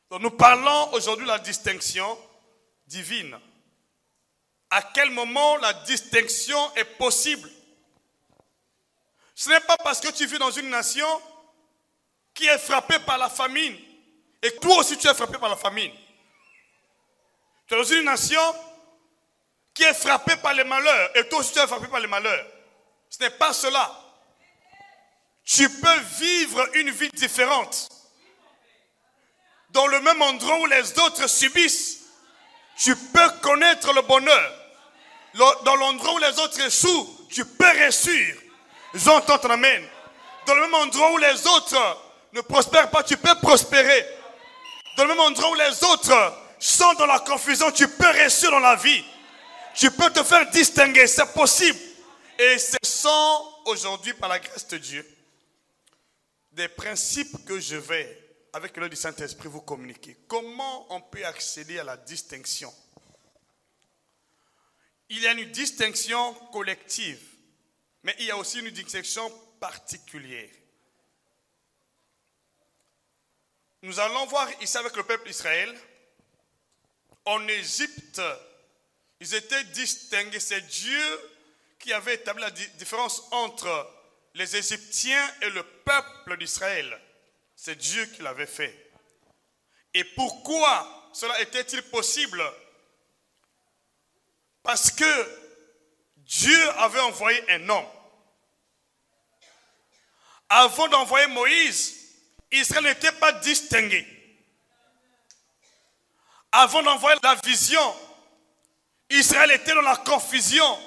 Donc nous parlons aujourd'hui de la distinction divine. À quel moment la distinction est possible? Ce n'est pas parce que tu vis dans une nation qui est frappée par la famine et que toi aussi tu es frappé par la famine. Tu es dans une nation qui est frappée par les malheurs et toi aussi tu es frappé par les malheurs. Ce n'est pas cela. Tu peux vivre une vie différente. Dans le même endroit où les autres subissent, tu peux connaître le bonheur. Dans l'endroit où les autres échouent, tu peux réussir. J'entends ton amen. Dans le même endroit où les autres ne prospèrent pas, tu peux prospérer. Dans le même endroit où les autres sont dans la confusion, tu peux réussir dans la vie. Tu peux te faire distinguer, c'est possible. Et ce sont aujourd'hui, par la grâce de Dieu, des principes que je vais, avec l'aide du Saint-Esprit, vous communiquer. Comment on peut accéder à la distinction? Il y a une distinction collective, mais il y a aussi une distinction particulière. Nous allons voir ici avec le peuple d'Israël. En Égypte, ils étaient distingués. C'est Dieu qui avait établi la différence entre les Égyptiens et le peuple d'Israël. C'est Dieu qui l'avait fait. Et pourquoi cela était-il possible? Parce que Dieu avait envoyé un homme. Avant d'envoyer Moïse, Israël n'était pas distingué. Avant d'envoyer la vision, Israël était dans la confusion.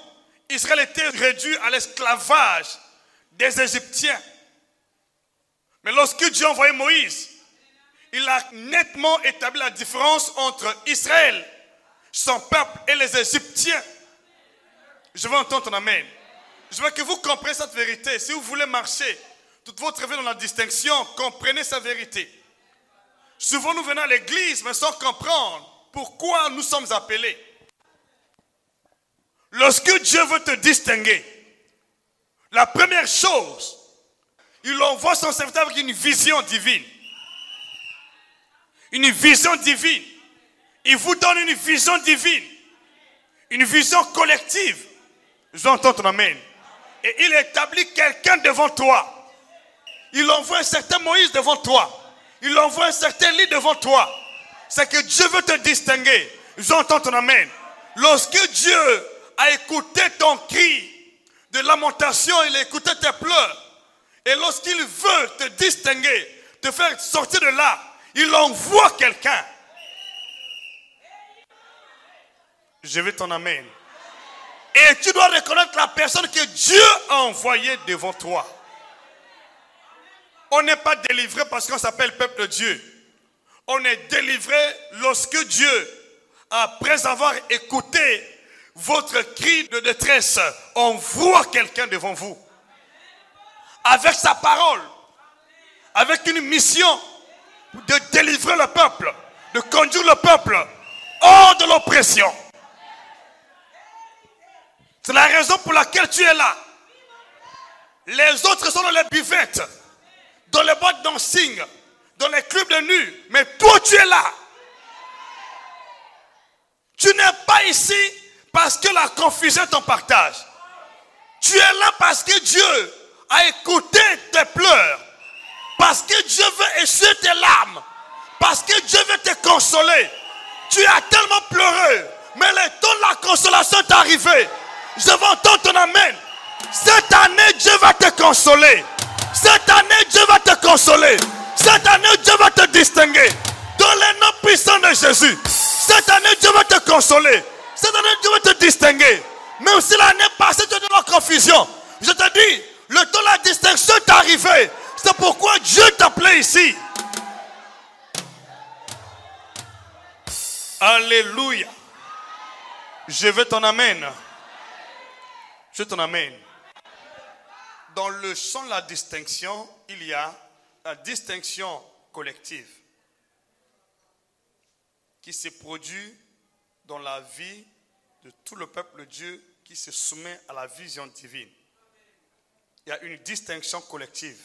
Israël était réduit à l'esclavage des Égyptiens. Mais lorsque Dieu a envoyé Moïse, il a nettement établi la différence entre Israël, son peuple et les Égyptiens. Je veux entendre ton amen. Je veux que vous compreniez cette vérité. Si vous voulez marcher toute votre vie dans la distinction, comprenez sa vérité. Souvent nous venons à l'église, mais sans comprendre pourquoi nous sommes appelés. Lorsque Dieu veut te distinguer, la première chose, il envoie son serviteur avec une vision divine. Une vision divine. Il vous donne une vision divine. Une vision collective. J'entends ton amen. Et il établit quelqu'un devant toi. Il envoie un certain Moïse devant toi. Il envoie un certain Élie devant toi. C'est que Dieu veut te distinguer. J'entends ton amen. Lorsque Dieu a écouté ton cri de lamentation, il a écouté tes pleurs. Et lorsqu'il veut te distinguer, te faire sortir de là, il envoie quelqu'un. Je veux ton amen. Et tu dois reconnaître la personne que Dieu a envoyée devant toi. On n'est pas délivré parce qu'on s'appelle peuple de Dieu. On est délivré lorsque Dieu, après avoir écouté votre cri de détresse, envoie quelqu'un devant vous. Avec sa parole, avec une mission de délivrer le peuple, de conduire le peuple hors de l'oppression. C'est la raison pour laquelle tu es là. Les autres sont dans les buvettes, dans les boîtes dancing, dans les clubs de nuit, mais toi tu es là. Tu n'es pas ici parce que la confusion t'en partage. Tu es là parce que Dieu a écouté tes pleurs, parce que Dieu veut essuyer tes larmes, parce que Dieu veut te consoler. Tu as tellement pleuré, mais le temps de la consolation est arrivé. Je veux entendre ton amen. Cette année, Dieu va te consoler. Cette année, Dieu va te consoler. Cette année, Dieu va te distinguer. Dans le nom puissant de Jésus. Cette année, Dieu va te consoler. Cette année, Dieu va te distinguer. Même si l'année passée, tu es dans la confusion. Je te dis, le temps de la distinction est arrivé. C'est pourquoi Dieu t'appelait ici. Alléluia. Je veux ton amen. Je ton amène. Dans le champ de la distinction, il y a la distinction collective qui se produit dans la vie de tout le peuple de Dieu qui se soumet à la vision divine. Il y a une distinction collective.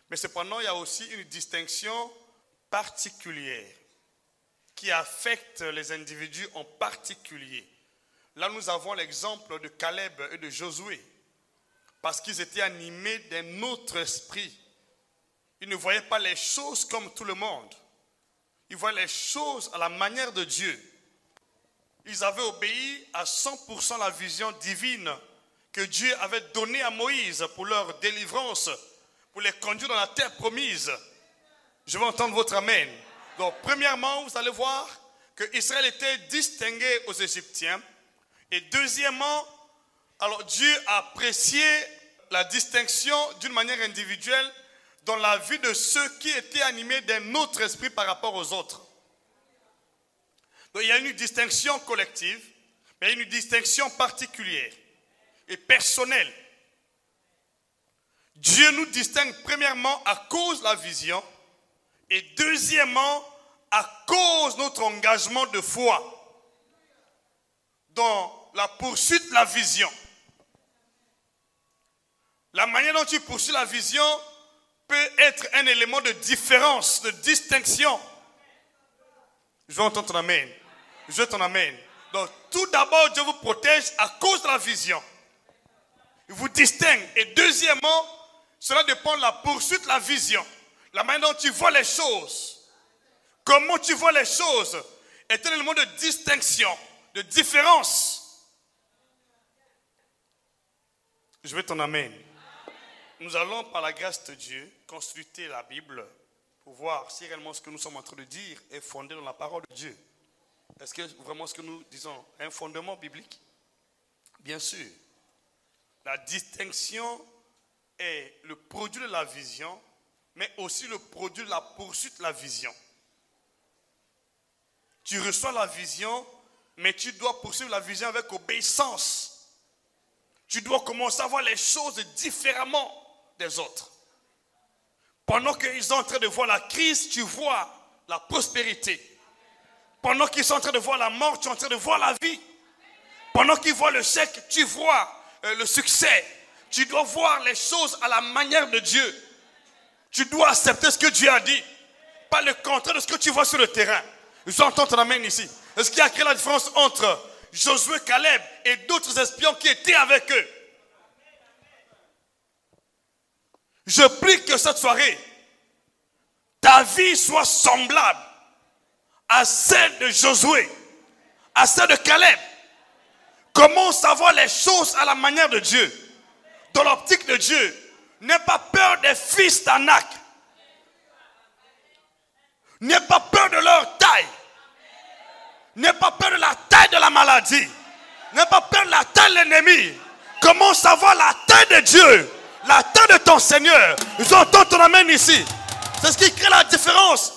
Mais cependant, il y a aussi une distinction particulière qui affecte les individus en particulier. Là, nous avons l'exemple de Caleb et de Josué, parce qu'ils étaient animés d'un autre esprit. Ils ne voyaient pas les choses comme tout le monde. Ils voyaient les choses à la manière de Dieu. Ils avaient obéi à 100% la vision divine que Dieu avait donnée à Moïse pour leur délivrance, pour les conduire dans la terre promise. Je veux entendre votre amen. Donc, premièrement, vous allez voir que Israël était distingué aux Égyptiens. Et deuxièmement, alors Dieu a apprécié la distinction d'une manière individuelle dans la vie de ceux qui étaient animés d'un autre esprit par rapport aux autres. Donc il y a une distinction collective, mais il y a une distinction particulière et personnelle. Dieu nous distingue premièrement à cause de la vision et deuxièmement à cause de notre engagement de foi dans la poursuite de la vision. La manière dont tu poursuis la vision peut être un élément de différence, de distinction. Je veux entendre ton amen. Je veux ton amen. Donc, tout d'abord, Dieu vous protège à cause de la vision. Il vous distingue. Et deuxièmement, cela dépend de la poursuite de la vision. La manière dont tu vois les choses. Comment tu vois les choses est un élément de distinction, de différence. Je veux ton amen. Nous allons, par la grâce de Dieu, consulter la Bible pour voir si réellement ce que nous sommes en train de dire est fondé dans la parole de Dieu. Est-ce que vraiment ce que nous disons a un fondement biblique? Bien sûr. La distinction est le produit de la vision, mais aussi le produit de la poursuite de la vision. Tu reçois la vision, mais tu dois poursuivre la vision avec obéissance. Tu dois commencer à voir les choses différemment des autres. Pendant qu'ils sont en train de voir la crise, tu vois la prospérité. Pendant qu'ils sont en train de voir la mort, tu es en train de voir la vie. Pendant qu'ils voient le chèque, tu vois le succès. Tu dois voir les choses à la manière de Dieu. Tu dois accepter ce que Dieu a dit, pas le contraire de ce que tu vois sur le terrain. Je entends ton amen ici. Est-ce qu'il y a créé la différence entre Josué, Caleb et d'autres espions qui étaient avec eux? Je prie que cette soirée, ta vie soit semblable à celle de Josué, à celle de Caleb. Commence à voir les choses à la manière de Dieu, dans l'optique de Dieu. N'aie pas peur des fils d'Anak. N'aie pas peur de leur taille. N'aie pas peur de la taille de la maladie. N'aie pas peur de la taille de l'ennemi. Commence à voir la taille de Dieu, la taille de ton Seigneur. J'entends ton amen ici. C'est ce qui crée la différence.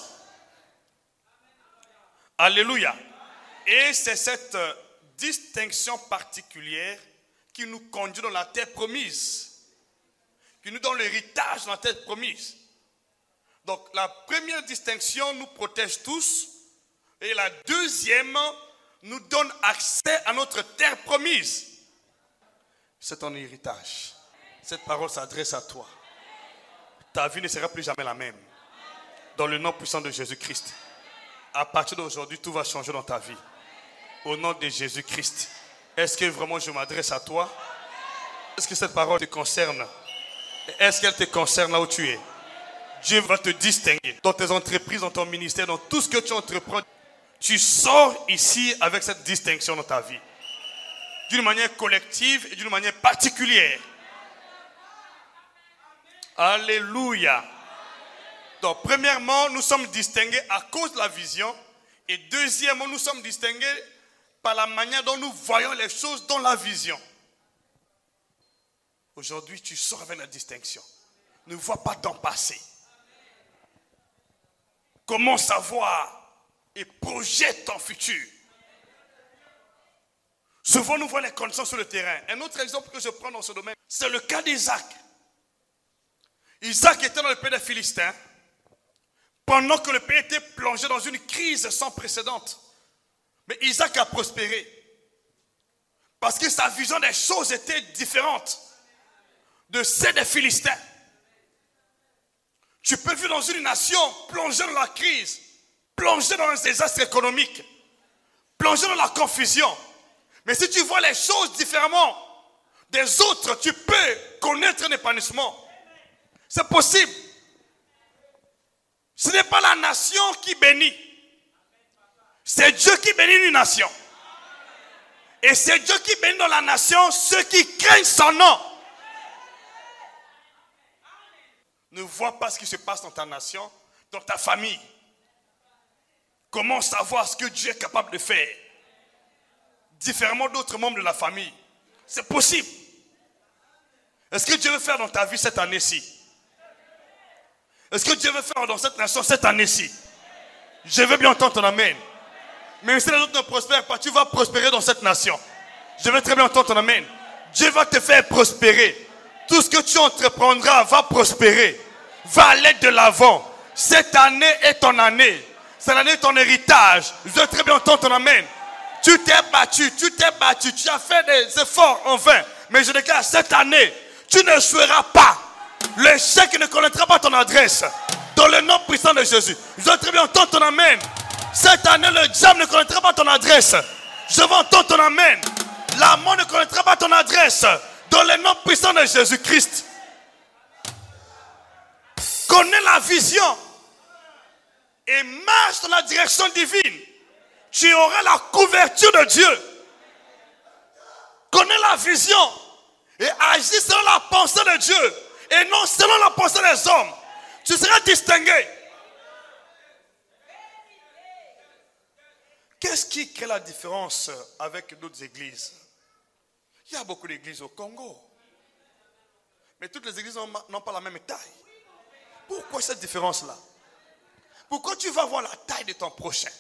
Alléluia. Et c'est cette distinction particulière qui nous conduit dans la terre promise, qui nous donne l'héritage dans la terre promise. Donc la première distinction nous protège tous, et la deuxième nous donne accès à notre terre promise. C'est ton héritage. Cette parole s'adresse à toi. Ta vie ne sera plus jamais la même. Dans le nom puissant de Jésus-Christ. À partir d'aujourd'hui, tout va changer dans ta vie. Au nom de Jésus-Christ. Est-ce que vraiment je m'adresse à toi? Est-ce que cette parole te concerne? Est-ce qu'elle te concerne là où tu es? Dieu va te distinguer dans tes entreprises, dans ton ministère, dans tout ce que tu entreprends. Tu sors ici avec cette distinction dans ta vie. D'une manière collective et d'une manière particulière. Alléluia. Donc, premièrement, nous sommes distingués à cause de la vision. Et deuxièmement, nous sommes distingués par la manière dont nous voyons les choses dans la vision. Aujourd'hui, tu sors avec la distinction. Ne vois pas ton passé. Commence à voir et projette ton futur. Souvent, nous voyons les conditions sur le terrain. Un autre exemple que je prends dans ce domaine, c'est le cas d'Isaac. Isaac était dans le pays des Philistins, pendant que le pays était plongé dans une crise sans précédent. Mais Isaac a prospéré, parce que sa vision des choses était différente de celle des Philistins. Tu peux vivre dans une nation plongée dans la crise, plongée dans un désastre économique, plongée dans la confusion. Mais si tu vois les choses différemment des autres, tu peux connaître un épanouissement. C'est possible. Ce n'est pas la nation qui bénit. C'est Dieu qui bénit une nation. Et c'est Dieu qui bénit dans la nation ceux qui craignent son nom. Ne vois pas ce qui se passe dans ta nation, dans ta famille. Comment savoir ce que Dieu est capable de faire? Différemment d'autres membres de la famille. C'est possible. Est-ce que Dieu veut faire dans ta vie cette année-ci? Est-ce que Dieu veut faire dans cette nation cette année-ci? Je veux bien entendre ton amen. Même si les autres ne prospèrent pas, tu vas prospérer dans cette nation. Je veux très bien entendre ton amen. Dieu va te faire prospérer. Tout ce que tu entreprendras va prospérer. Va aller de l'avant. Cette année est ton année. Cette année est ton héritage. Je veux très bien entendre ton amen. Tu t'es battu, tu as fait des efforts en vain. Mais je déclare, cette année, tu ne seras pas. L'échec ne connaîtra pas ton adresse. Dans le nom puissant de Jésus. Je veux très bien entendre ton amen. Cette année, le diable ne connaîtra pas ton adresse. Je veux entendre ton amen. La mort ne connaîtra pas ton adresse. Dans le nom puissant de Jésus-Christ. Connais la vision. Et marche dans la direction divine. Tu auras la couverture de Dieu. Connais la vision. Et agis selon la pensée de Dieu. Et non selon la pensée des hommes. Tu seras distingué. Qu'est-ce qui crée la différence avec d'autres églises? Il y a beaucoup d'églises au Congo. Mais toutes les églises n'ont pas la même taille. Pourquoi cette différence-là? Pourquoi tu vas voir la taille de ton prochain?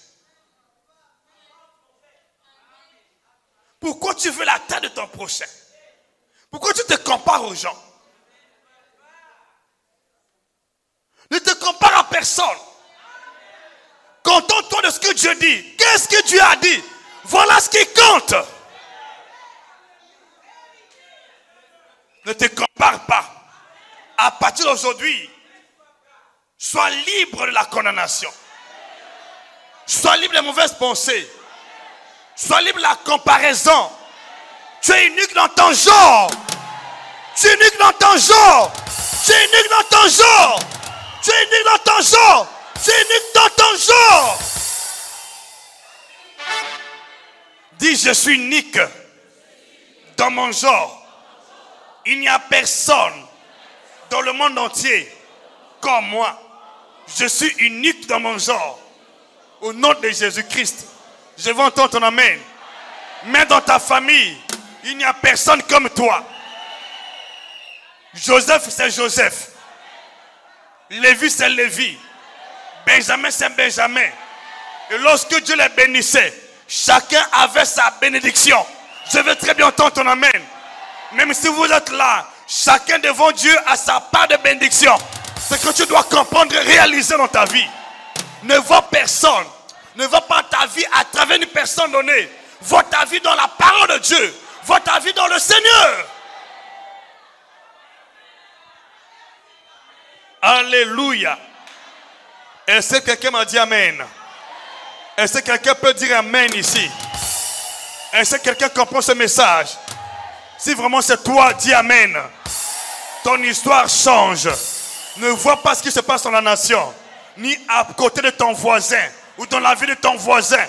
Pourquoi tu veux la taille de ton prochain? Pourquoi tu te compares aux gens? Ne te compare à personne. Contente-toi de ce que Dieu dit. Qu'est-ce que Dieu a dit? Voilà ce qui compte. Ne te compare pas. À partir d'aujourd'hui, sois libre de la condamnation. Sois libre des mauvaises pensées. Sois libre de la comparaison. Tu es unique dans ton genre. Tu es unique dans ton genre. Tu es unique dans ton genre. Tu es unique dans ton genre. Tu es unique dans ton genre. Dis, je suis unique dans mon genre. Il n'y a personne dans le monde entier comme moi. Je suis unique dans mon genre. Au nom de Jésus-Christ, je veux entendre ton amen. Mais dans ta famille, il n'y a personne comme toi. Joseph, c'est Joseph. Lévi, c'est Lévi. Benjamin, c'est Benjamin. Et lorsque Dieu les bénissait, chacun avait sa bénédiction. Je veux très bien entendre ton amen. Même si vous êtes là, chacun devant Dieu a sa part de bénédiction. C'est que tu dois comprendre et réaliser dans ta vie. Ne vois personne. Ne vois pas ta vie à travers une personne donnée. Vois ta vie dans la parole de Dieu. Vois ta vie dans le Seigneur. Alléluia. Est-ce que quelqu'un m'a dit amen? Est-ce que quelqu'un peut dire amen ici? Est-ce que quelqu'un comprend ce message? Si vraiment c'est toi, dis amen. Ton histoire change. Ne vois pas ce qui se passe dans la nation, ni à côté de ton voisin, ou dans la vie de ton voisin.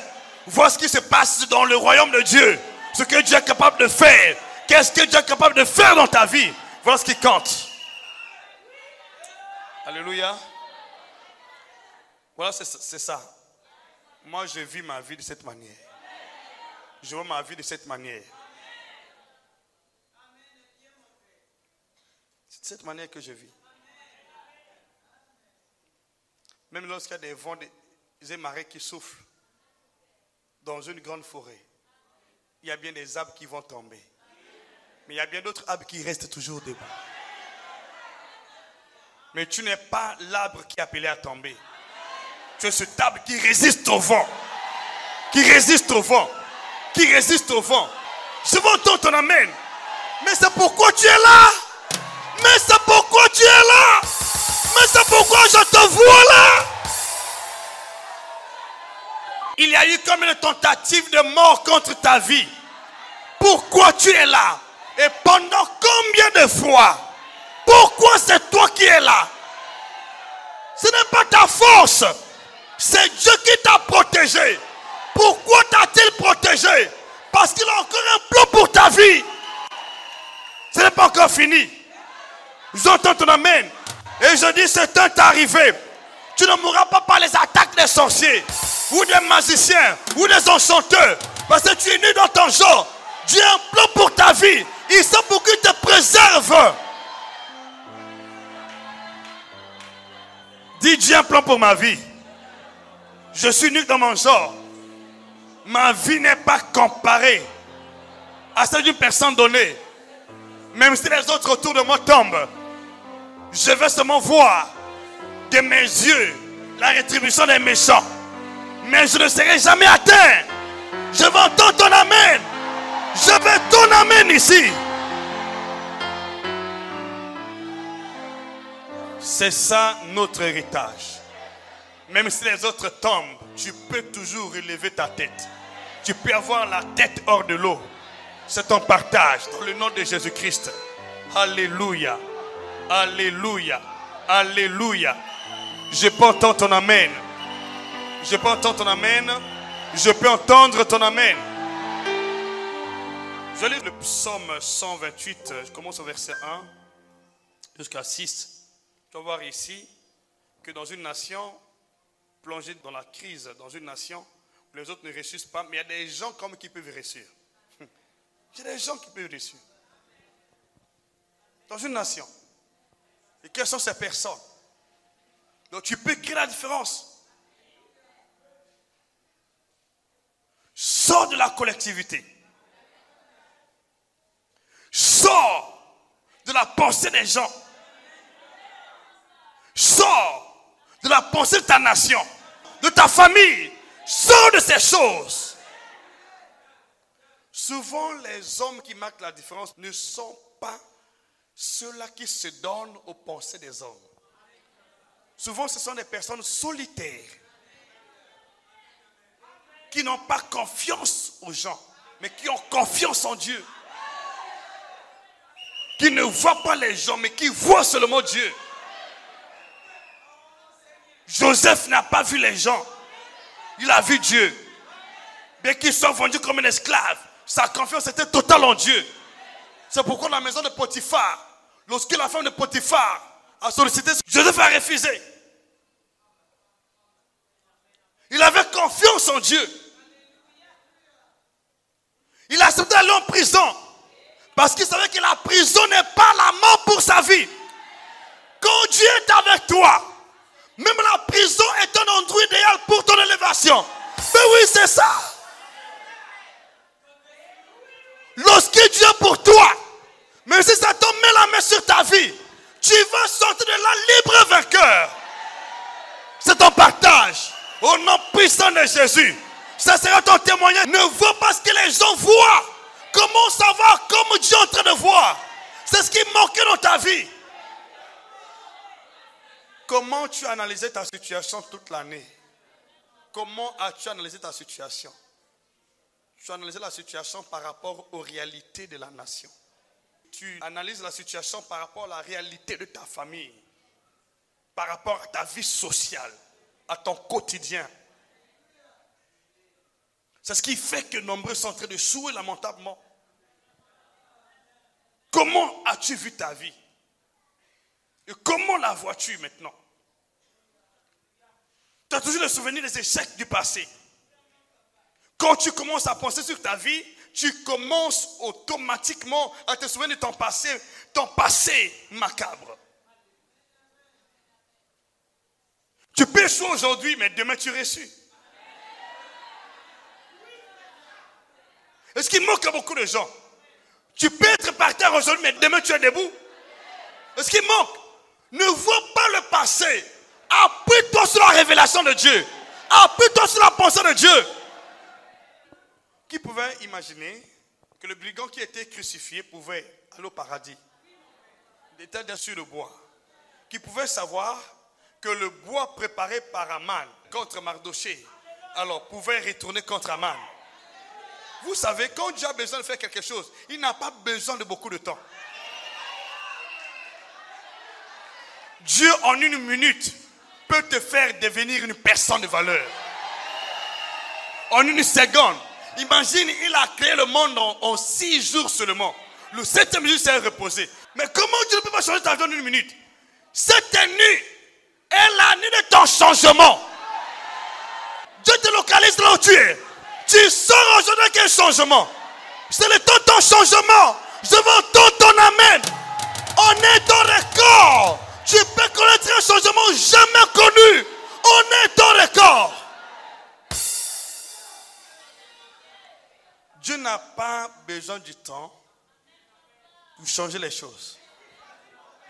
Vois ce qui se passe dans le royaume de Dieu. Ce que Dieu est capable de faire. Qu'est-ce que Dieu est capable de faire dans ta vie? Voilà ce qui compte. Alléluia. Voilà, c'est ça. Moi, je vis ma vie de cette manière. Je vois ma vie de cette manière. C'est de cette manière que je vis. Même lorsqu'il y a des vents, des marées qui soufflent dans une grande forêt, il y a bien des arbres qui vont tomber. Mais il y a bien d'autres arbres qui restent toujours debout. Mais tu n'es pas l'arbre qui est appelé à tomber. Tu es cet arbre qui résiste au vent. Qui résiste au vent. Qui résiste au vent. Je veux entendre ton amen. Mais c'est pourquoi tu es là. Mais c'est pourquoi tu es là. Mais c'est pourquoi je te vois là. Il y a eu comme une tentative de mort contre ta vie. Pourquoi tu es là? Et pendant combien de fois? Pourquoi c'est toi qui es là? Ce n'est pas ta force. C'est Dieu qui t'a protégé. Pourquoi t'a-t-il protégé? Parce qu'il a encore un plan pour ta vie. Ce n'est pas encore fini. J'entends ton amen. Et je dis, ce temps est arrivé. Tu ne mourras pas par les attaques des sorciers, ou des magiciens, ou des enchanteurs. Parce que tu es né dans ton genre. Dieu a un plan pour ta vie. Il sait pour qu'il te préserve. Dis, Dieu a un plan pour ma vie. Je suis né dans mon genre. Ma vie n'est pas comparée à celle d'une personne donnée. Même si les autres autour de moi tombent, je vais seulement voir de mes yeux la rétribution des méchants. Mais je ne serai jamais atteint. Je vais entendre ton amen. Je vais ton amen ici. C'est ça notre héritage. Même si les autres tombent, tu peux toujours relever ta tête. Tu peux avoir la tête hors de l'eau. C'est ton partage dans le nom de Jésus-Christ. Alléluia. Alléluia. Alléluia. Je peux entendre ton amen. Je peux entendre ton amen. Je peux entendre ton amen. Je lis le psaume 128. Je commence au verset 1 jusqu'à 6. Tu vas voir ici que dans une nation plongée dans la crise, dans une nation où les autres ne réussissent pas, mais il y a des gens comme qui peuvent réussir. Il y a des gens qui peuvent réussir. Dans une nation. Et quelles sont ces personnes? Donc tu peux créer la différence. Sors de la collectivité. Sors de la pensée des gens. Sors de la pensée de ta nation, de ta famille. Sors de ces choses. Souvent, les hommes qui marquent la différence ne sont pas ceux-là qui se donnent aux pensées des hommes. Souvent, ce sont des personnes solitaires qui n'ont pas confiance aux gens, mais qui ont confiance en Dieu. Qui ne voient pas les gens, mais qui voient seulement Dieu. Joseph n'a pas vu les gens. Il a vu Dieu. Bien qu'il soit vendu comme un esclave, sa confiance était totale en Dieu. C'est pourquoi dans la maison de Potiphar, lorsque la femme de Potiphar a sollicité, Joseph a refusé. Il avait confiance en Dieu. Il a accepté d'aller en prison. Parce qu'il savait que la prison n'est pas la mort pour sa vie. Quand Dieu est avec toi, même la prison est un endroit idéal pour ton élévation. Mais oui, c'est ça. Lorsque Dieu est pour toi, même si Satan met la main sur ta vie, tu vas sortir de là libre et vainqueur. C'est ton partage. Au nom puissant de Jésus. Ça sera ton témoignage. Ne vois pas ce que les gens voient. Comment savoir comme Dieu est en train de voir? C'est ce qui manquait dans ta vie. Comment tu as analysé ta situation toute l'année? Comment as-tu analysé ta situation? Tu as analysé la situation par rapport aux réalités de la nation. Tu analyses la situation par rapport à la réalité de ta famille. Par rapport à ta vie sociale, à ton quotidien. C'est ce qui fait que nombreux sont en train de souiller lamentablement. Comment as-tu vu ta vie? Et comment la vois-tu maintenant? Tu as toujours le souvenir des échecs du passé. Quand tu commences à penser sur ta vie, tu commences automatiquement à te souvenir de ton passé macabre. Tu peux échouer aujourd'hui, mais demain tu réussis. Est-ce qu'il manque à beaucoup de gens? Tu peux être par terre aujourd'hui, mais demain tu es debout. Est-ce qu'il manque? Ne vois pas le passé. Appuie-toi sur la révélation de Dieu. Appuie-toi sur la pensée de Dieu. Qui pouvait imaginer que le brigand qui était crucifié pouvait aller au paradis? Il était dessus le bois. Qui pouvait savoir que le bois préparé par Aman contre Mardoché, alors pouvait retourner contre Aman. Vous savez, quand Dieu a besoin de faire quelque chose, il n'a pas besoin de beaucoup de temps. Dieu, en une minute, peut te faire devenir une personne de valeur. En une seconde. Imagine, il a créé le monde en 6 jours seulement. Le 7e jour, il s'est reposé. Mais comment Dieu ne peut pas changer ta vie en une minute? Cette nuit est la nuit de ton changement. Dieu te localise là où tu es. Tu sors aujourd'hui quel changement? C'est le temps de ton changement. Je veux entendre ton amen. On est ton record. Tu peux connaître un changement jamais connu. On est ton record. Dieu n'a pas besoin du temps pour changer les choses.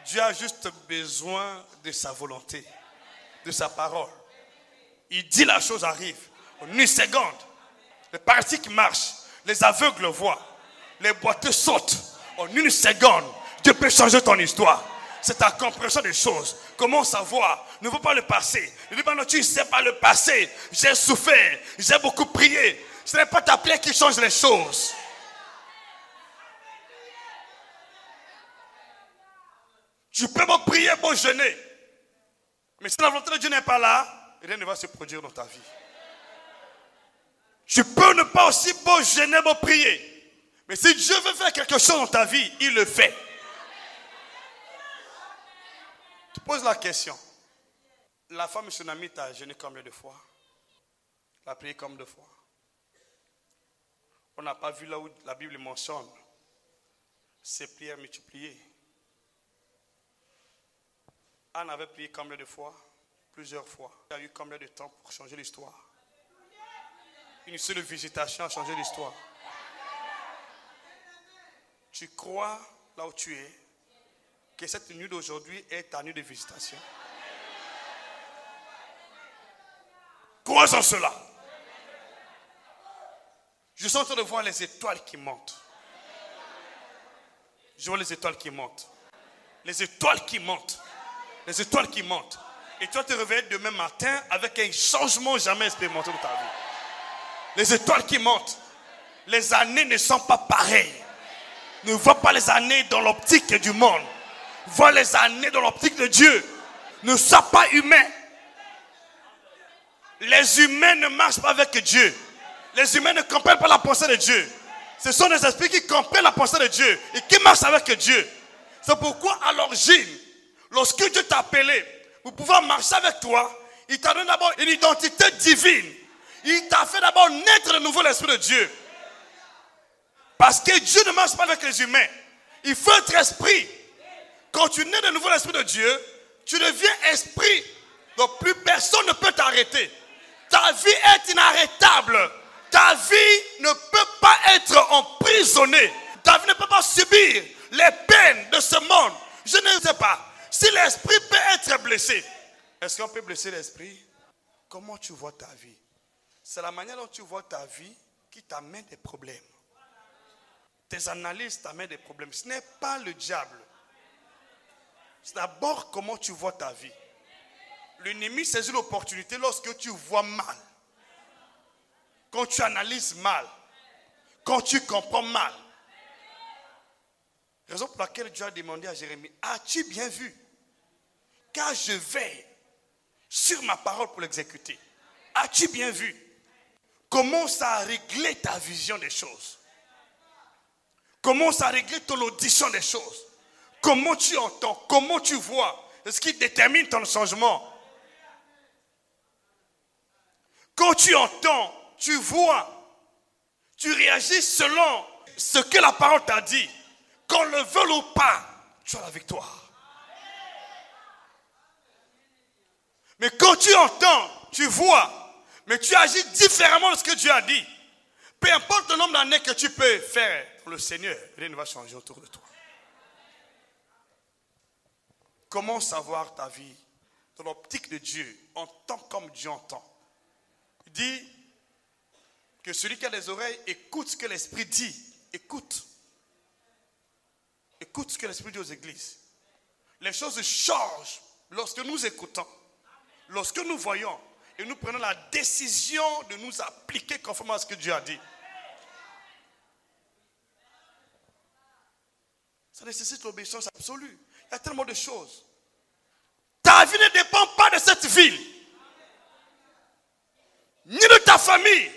Dieu a juste besoin de sa volonté, de sa parole. Il dit la chose arrive en une seconde. Les paralytiques marchent, les aveugles voient, les boiteux sautent. En une seconde, Dieu peut changer ton histoire. C'est ta compréhension des choses. Comment savoir? Ne veux pas le passé. Ne dis pas non, tu ne sais pas le passé. J'ai souffert, j'ai beaucoup prié. Ce n'est pas ta prière qui change les choses. Tu peux me prier, me jeûner. Mais si la volonté de Dieu n'est pas là, rien ne va se produire dans ta vie. Tu peux ne pas aussi me jeûner, me prier. Mais si Dieu veut faire quelque chose dans ta vie, il le fait. Tu poses la question. La femme tsunamite a jeûné combien de fois? Elle a prié combien de fois? On n'a pas vu là où la Bible mentionne ces prières multipliées. Anne avait prié combien de fois? Plusieurs fois. Il y a eu combien de temps pour changer l'histoire? Une seule visitation a changé l'histoire. Tu crois là où tu es que cette nuit d'aujourd'hui est ta nuit de visitation? Crois en cela. Je suis en train de voir les étoiles qui montent. Je vois les étoiles qui montent. Les étoiles qui montent. Les étoiles qui montent. Et tu vas te réveiller demain matin avec un changement jamais expérimenté de ta vie. Les étoiles qui montent. Les années ne sont pas pareilles. Ne vois pas les années dans l'optique du monde. Vois les années dans l'optique de Dieu. Ne sois pas humain. Les humains ne marchent pas avec Dieu. Les humains ne comprennent pas la pensée de Dieu. Ce sont des esprits qui comprennent la pensée de Dieu et qui marchent avec Dieu. C'est pourquoi à l'origine, lorsque Dieu t'a appelé pour pouvoir marcher avec toi, il t'a donné d'abord une identité divine. Il t'a fait d'abord naître de nouveau l'esprit de Dieu. Parce que Dieu ne marche pas avec les humains. Il faut être esprit. Quand tu nais de nouveau l'esprit de Dieu, tu deviens esprit. Donc plus personne ne peut t'arrêter. Ta vie est inarrêtable. Ta vie ne peut pas être emprisonnée. Ta vie ne peut pas subir les peines de ce monde. Je ne sais pas. Si l'esprit peut être blessé, est-ce qu'on peut blesser l'esprit? Comment tu vois ta vie? C'est la manière dont tu vois ta vie qui t'amène des problèmes. Tes analyses t'amènent des problèmes. Ce n'est pas le diable. C'est d'abord comment tu vois ta vie. L'ennemi saisit l'opportunité lorsque tu vois mal. Quand tu analyses mal. Quand tu comprends mal. Raison pour laquelle Dieu a demandé à Jérémie, as-tu bien vu? Car je veille sur ma parole pour l'exécuter. As-tu bien vu? Commence à régler ta vision des choses. Commence à régler ton audition des choses. Comment tu entends, comment tu vois, c'est ce qui détermine ton changement. Quand tu entends, tu vois, tu réagis selon ce que la parole t'a dit. Qu'on le veuille ou pas, tu as la victoire. Mais quand tu entends, tu vois, mais tu agis différemment de ce que Dieu a dit. Peu importe le nombre d'années que tu peux faire pour le Seigneur, rien ne va changer autour de toi. Comment savoir ta vie dans l'optique de Dieu, entend comme Dieu entend? Il dit que celui qui a des oreilles écoute ce que l'Esprit dit. Écoute. Écoute ce que l'Esprit dit aux églises. Les choses changent lorsque nous écoutons. lorsque nous voyons et nous prenons la décision de nous appliquer conformément à ce que Dieu a dit. Ça nécessite l'obéissance absolue. Il y a tellement de choses. Ta vie ne dépend pas de cette ville, ni de ta famille,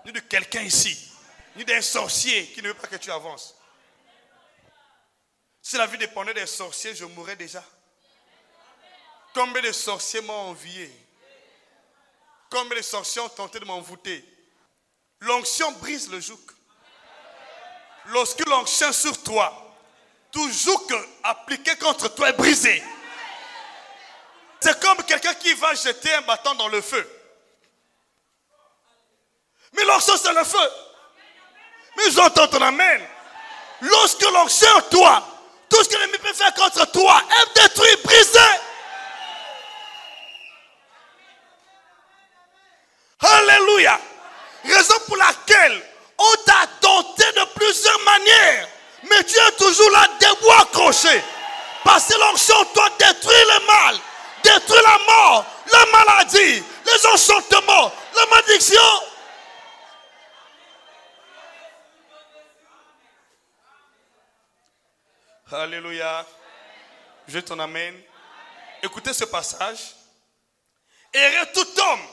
ni de quelqu'un ici, ni d'un sorcier qui ne veut pas que tu avances. Si la vie dépendait des sorciers, je mourrais déjà. Combien de sorciers m'ont envié? Combien de sorciers ont tenté de m'envoûter? L'onction brise le joug. Lorsque l'onction sur toi, tout joug appliqué contre toi est brisé. C'est comme quelqu'un qui va jeter un bâton dans le feu. Mais l'onction c'est le feu. Mais j'entends ton amen. Lorsque l'onction est en toi, tout ce que l'ennemi peut faire contre toi est détruit, brisé. Alléluia. Raison pour laquelle on t'a tenté de plusieurs manières, mais tu es toujours là, debout accroché. Parce que l'onction en toi détruit le mal, détruit la mort, la maladie, les enchantements, la malédiction. Alléluia. Je ton amen. Écoutez ce passage. Errez tout homme.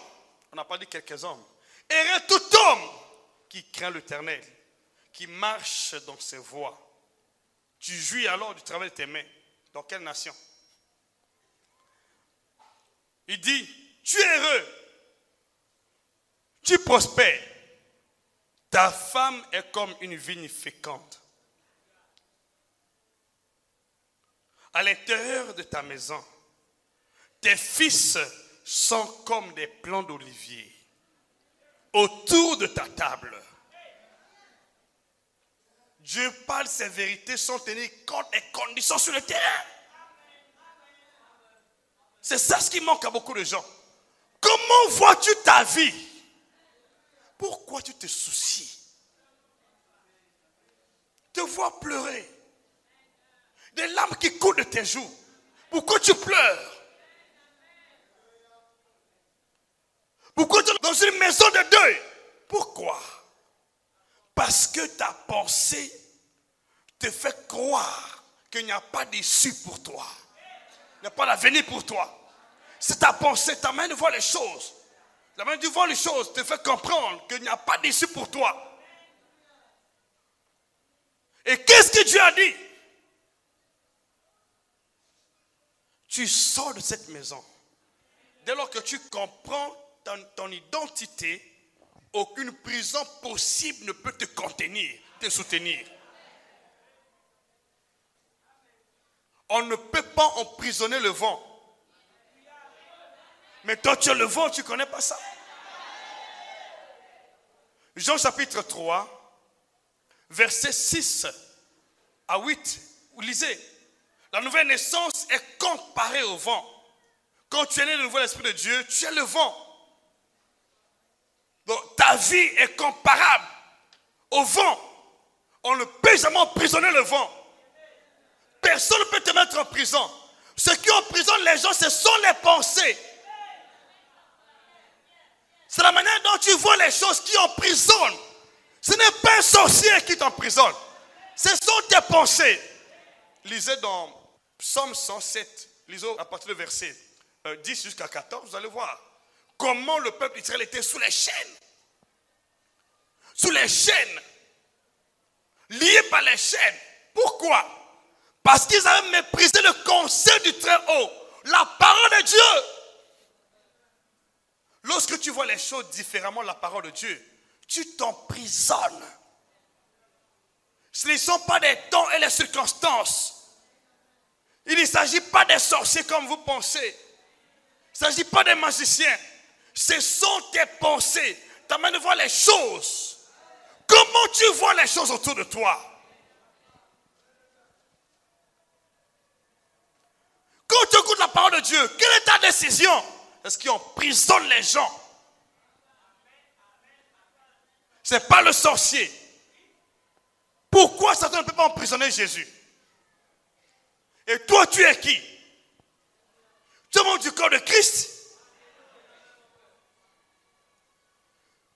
On n'a pas dit quelques hommes. Errez tout homme qui craint l'Éternel, qui marche dans ses voies. Tu jouis alors du travail de tes mains. Dans quelle nation? Il dit, tu es heureux, tu prospères. Ta femme est comme une vigne féconde. À l'intérieur de ta maison, tes fils sont comme des plants d'olivier autour de ta table. Dieu parle, ces vérités sont tenues compte des conditions sur le terrain. C'est ça ce qui manque à beaucoup de gens. Comment vois-tu ta vie? Pourquoi tu te soucies? Te vois pleurer. Des larmes qui coulent de tes joues. Pourquoi tu pleures? Pourquoi tu es dans une maison de deuil? Pourquoi? Parce que ta pensée te fait croire qu'il n'y a pas d'issue pour toi. Il n'y a pas d'avenir pour toi. C'est ta pensée, ta manière de voir les choses. La manière de voir les choses te fait comprendre qu'il n'y a pas d'issue pour toi. Et qu'est-ce que Dieu a dit? Tu sors de cette maison. Dès lors que tu comprends ton identité, aucune prison possible ne peut te contenir, te soutenir. On ne peut pas emprisonner le vent. Mais toi tu as le vent, tu ne connais pas ça. Jean chapitre 3, versets 6 à 8, vous lisez. La nouvelle naissance est comparée au vent. Quand tu es né de nouveau l'Esprit de Dieu, tu es le vent. Donc ta vie est comparable au vent. On ne peut jamais emprisonner le vent. Personne ne peut te mettre en prison. Ce qui emprisonne les gens, ce sont les pensées. C'est la manière dont tu vois les choses qui emprisonnent. Ce n'est pas un sorcier qui t'emprisonne. Ce sont tes pensées. Lisez dans Psaume 107, lisez à partir du verset 10 jusqu'à 14, vous allez voir comment le peuple d'Israël était sous les chaînes. Sous les chaînes. Liés par les chaînes. Pourquoi? Parce qu'ils avaient méprisé le conseil du Très-Haut, la parole de Dieu. Lorsque tu vois les choses différemment de la parole de Dieu, tu t'emprisonnes. Ce ne sont pas des temps et les circonstances. Il ne s'agit pas des sorciers comme vous pensez. Il ne s'agit pas des magiciens. Ce sont tes pensées, ta manière de voir les choses. Comment tu vois les choses autour de toi? Quand tu écoutes la parole de Dieu, quelle est ta décision? Est-ce qu'il emprisonne les gens? Ce n'est pas le sorcier. Pourquoi Satan ne peut pas emprisonner Jésus? Et toi, tu es qui? Tu Tu es membre du corps de Christ.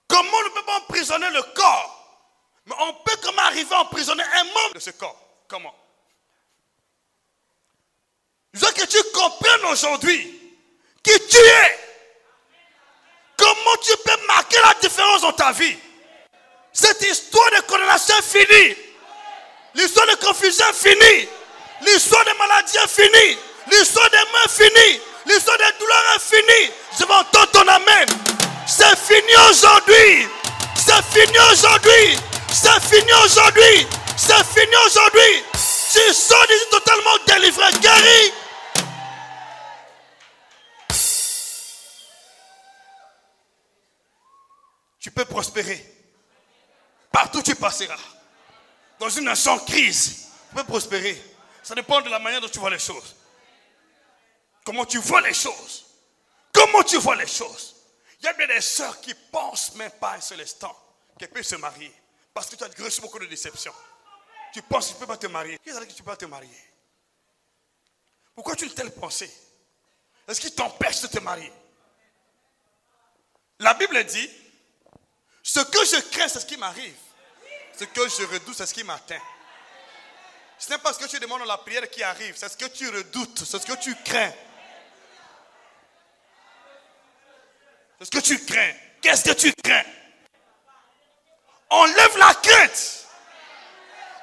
Comment on ne peut pas emprisonner le corps? Mais on peut comment arriver à emprisonner un membre de ce corps? Comment? Je veux que tu comprennes aujourd'hui qui tu es. Comment tu peux marquer la différence dans ta vie? Cette histoire de condamnation est finie. L'histoire de confusion est finie. L'histoire de maladie est finie. L'histoire des mains est finie. L'histoire des douleurs est finie. Je vais entendre ton amen. C'est fini aujourd'hui. C'est fini aujourd'hui. C'est fini aujourd'hui. C'est fini aujourd'hui. Tu sors d'ici totalement délivré, guéri. Tu peux prospérer. Partout où tu passeras. Dans une nation en crise, tu peux prospérer. Ça dépend de la manière dont tu vois les choses. Comment tu vois les choses. Comment tu vois les choses. Il y a bien des sœurs qui pensent même pas un seul instant qu'elles peuvent se marier. Parce que tu as reçu beaucoup de déceptions. Tu penses que tu ne peux pas te marier. Qui a dit que tu ne peux pas te marier? Pourquoi tu as une telle pensée? Est-ce qu'il t'empêche de te marier? La Bible dit, ce que je crains, c'est ce qui m'arrive. Ce que je redoute, c'est ce qui m'atteint. Ce n'est pas ce que tu demandes dans la prière qui arrive. C'est ce que tu redoutes. C'est ce que tu crains. C'est ce que tu crains. Qu'est-ce que tu crains? Enlève la crainte.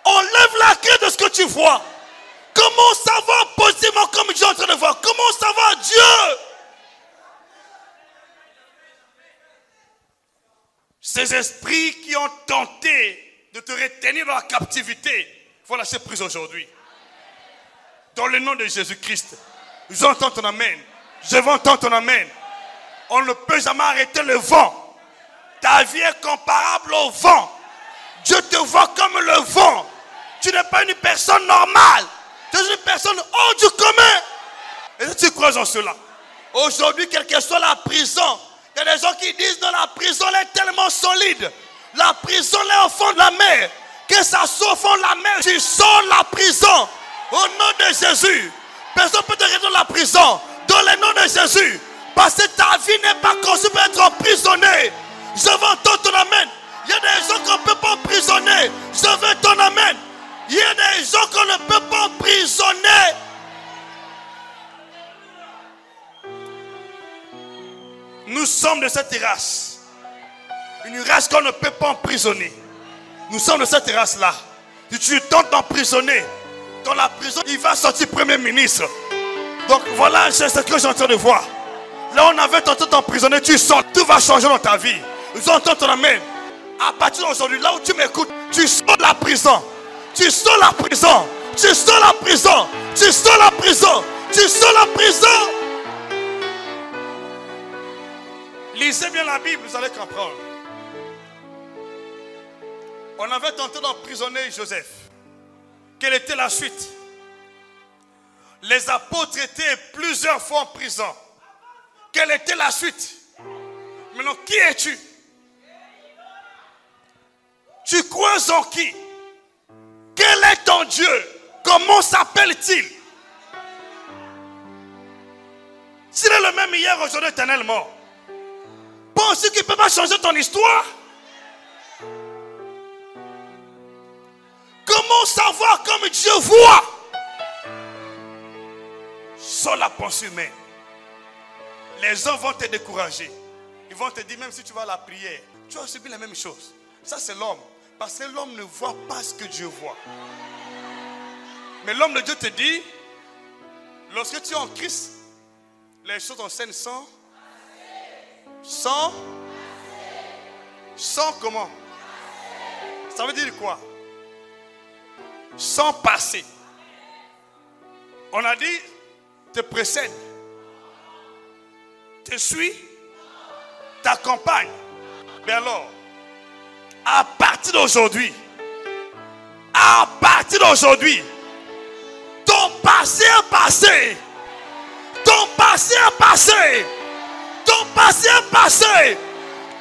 Enlève la crainte de ce que tu vois. Comment savoir positivement comme Dieu est en train de voir? Comment savoir Dieu? Ces esprits qui ont tenté de te retenir dans la captivité, il faut lâcher prise aujourd'hui. Dans le nom de Jésus-Christ, j'entends ton amen. Je vais entendre ton amen. On ne peut jamais arrêter le vent. Ta vie est comparable au vent. Dieu te voit comme le vent. Tu n'es pas une personne normale. Tu es une personne hors du commun. Et si tu crois en cela, aujourd'hui, quelle que soit la prison, il y a des gens qui disent non, la prison elle est tellement solide. La prison elle est au fond de la mer. Que ça soit au fond de la mer, tu sors la prison. Au nom de Jésus. Personne ne peut te rester dans la prison. Dans le nom de Jésus. Parce que ta vie n'est pas conçue pour être emprisonnée. Je veux entendre ton amen. Il y a des gens qu'on ne peut pas emprisonner. Je veux ton amen. Il y a des gens qu'on ne peut pas emprisonner. Nous sommes de cette race. Une race qu'on ne peut pas emprisonner. Nous sommes de cette race-là. Si tu tentes d'emprisonner, dans la prison, il va sortir Premier ministre. Donc voilà, c'est ce que j'ai en train de voir. Là, on avait tenté d'emprisonner, tu sors. Tout va changer dans ta vie. Nous entendons ton amen. À partir d'aujourd'hui, là où tu m'écoutes, tu sors de la prison. Tu sors la prison. Tu sors la prison. Tu sors la prison. Tu sors la prison. Lisez bien la Bible, vous allez comprendre. On avait tenté d'emprisonner Joseph. Quelle était la suite? Les apôtres étaient plusieurs fois en prison. Quelle était la suite? Maintenant, qui es-tu? Tu crois en qui? Quel est ton Dieu? Comment s'appelle-t-il? S'il est le même hier, aujourd'hui, éternellement, penses-tu qu'il ne peut pas changer ton histoire? Comment savoir comme Dieu voit? Sans la pensée humaine. Les hommes vont te décourager. Ils vont te dire, même si tu vas à la prière, tu vas subir la même chose. Ça, c'est l'homme. Parce que l'homme ne voit pas ce que Dieu voit. Mais l'homme de Dieu te dit, lorsque tu es en Christ, les choses en scène sont sans comment? Ça veut dire quoi? Sans passé. On a dit, te précède, te suit, t'accompagne. Mais alors, à partir d'aujourd'hui, ton passé est passé. Ton passé est passé. Ton passé est passé.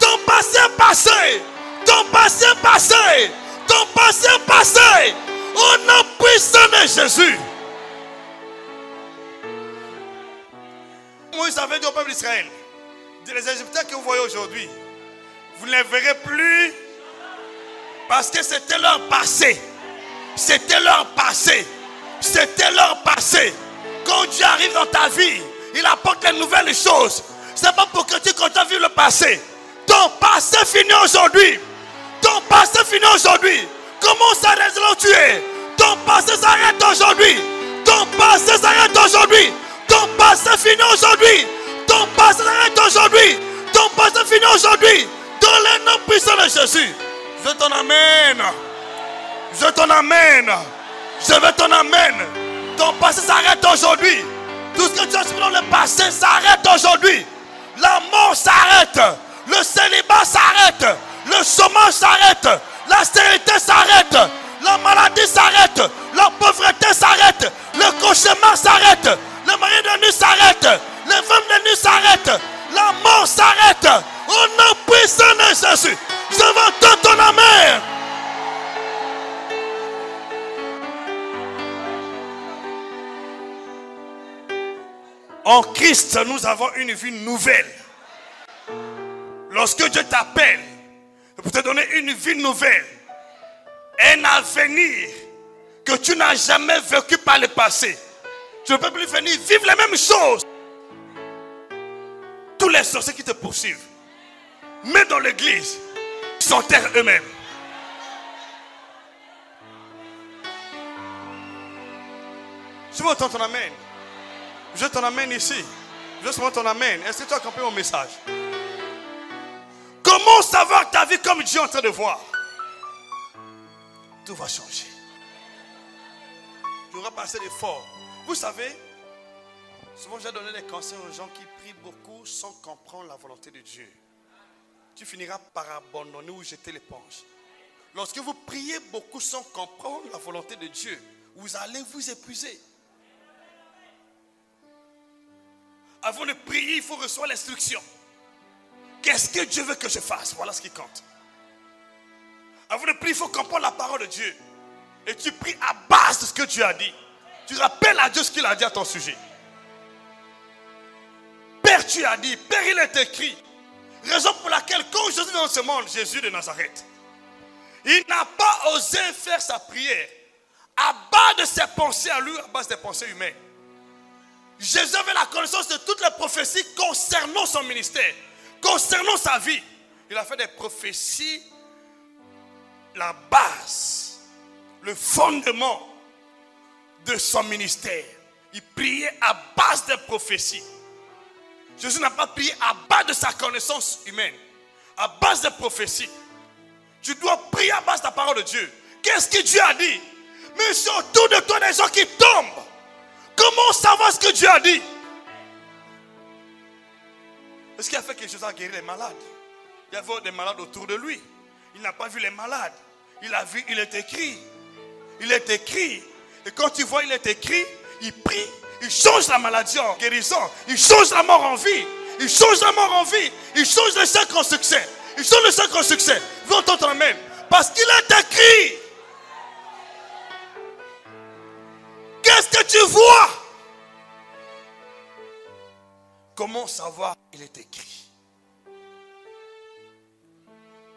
Ton passé est passé. Ton passé est passé. Ton passé est passé. Au nom puissant de Jésus. Moïse avait dit au peuple d'Israël, les Égyptiens que vous voyez aujourd'hui, vous ne les verrez plus parce que c'était leur passé. C'était leur passé. C'était leur passé. Quand Dieu arrive dans ta vie, il apporte les nouvelles choses. Ce n'est pas pour que tu continues à vivre le passé. Ton passé finit aujourd'hui. Ton passé finit aujourd'hui. Comment s'arrête là où tu es? Ton passé s'arrête aujourd'hui. Ton passé s'arrête aujourd'hui. Ton passé finit aujourd'hui. Ton passé s'arrête aujourd'hui. Ton passé finit aujourd'hui. Dans le nom puissant de Jésus. Je t'en amène. Je t'en amène. Je veux ton amène. Ton passé s'arrête aujourd'hui. Tout ce que tu as subi dans le passé s'arrête aujourd'hui. La mort s'arrête. Le célibat s'arrête. Le chômage s'arrête. La stérilité s'arrête. La maladie s'arrête. La pauvreté s'arrête. Le cauchemar s'arrête. Le mari de nuit s'arrête. Les femmes de nuit s'arrêtent. La mort s'arrête. Au nom puissant de Jésus. Je veux ton amène. En Christ, nous avons une vie nouvelle. Lorsque Dieu t'appelle pour te donner une vie nouvelle, un avenir que tu n'as jamais vécu par le passé, tu ne peux plus venir vivre les mêmes choses. Tous les sorciers qui te poursuivent, même dans l'église, s'enterrent eux-mêmes. Je veux entendre ton amène. Je t'en amène ici. Je veux ton amène. Est-ce que tu as compris mon message? Comment savoir ta vie comme Dieu est en train de voir? Tout va changer. Tu auras passé l'effort. Vous savez, souvent j'ai donné des conseils aux gens qui prient beaucoup sans comprendre la volonté de Dieu. Tu finiras par abandonner ou jeter l'éponge. Lorsque vous priez beaucoup sans comprendre la volonté de Dieu, vous allez vous épuiser. Avant de prier, il faut recevoir l'instruction. Qu'est-ce que Dieu veut que je fasse? Voilà ce qui compte. Avant de prier, il faut comprendre la parole de Dieu. Et tu pries à base de ce que Dieu a dit. Tu rappelles à Dieu ce qu'il a dit à ton sujet. Père, tu as dit. Père, il est écrit. Raison pour laquelle, quand Jésus est dans ce monde, Jésus de Nazareth, il n'a pas osé faire sa prière à base de ses pensées à lui, à base des pensées humaines. Jésus avait la connaissance de toutes les prophéties concernant son ministère, concernant sa vie. Il a fait des prophéties, la base, le fondement de son ministère. Il priait à base des prophéties. Jésus n'a pas prié à base de sa connaissance humaine, à base des prophéties. Tu dois prier à base de la parole de Dieu. Qu'est-ce que Dieu a dit? Mais c'est autour de toi des gens qui tombent. Comment savoir ce que Dieu a dit? Ce qui a fait que Jésus a guéri les malades. Il y avait des malades autour de lui. Il n'a pas vu les malades. Il a vu, il est écrit. Il est écrit. Et quand tu vois, il est écrit, il prie, il change la maladie en guérison. Il change la mort en vie. Il change la mort en vie. Il change le sac en succès. Il change le sac en succès. Vous entendez même. Parce qu'il est écrit. Qu'est-ce que tu vois? Comment savoir? Il est écrit.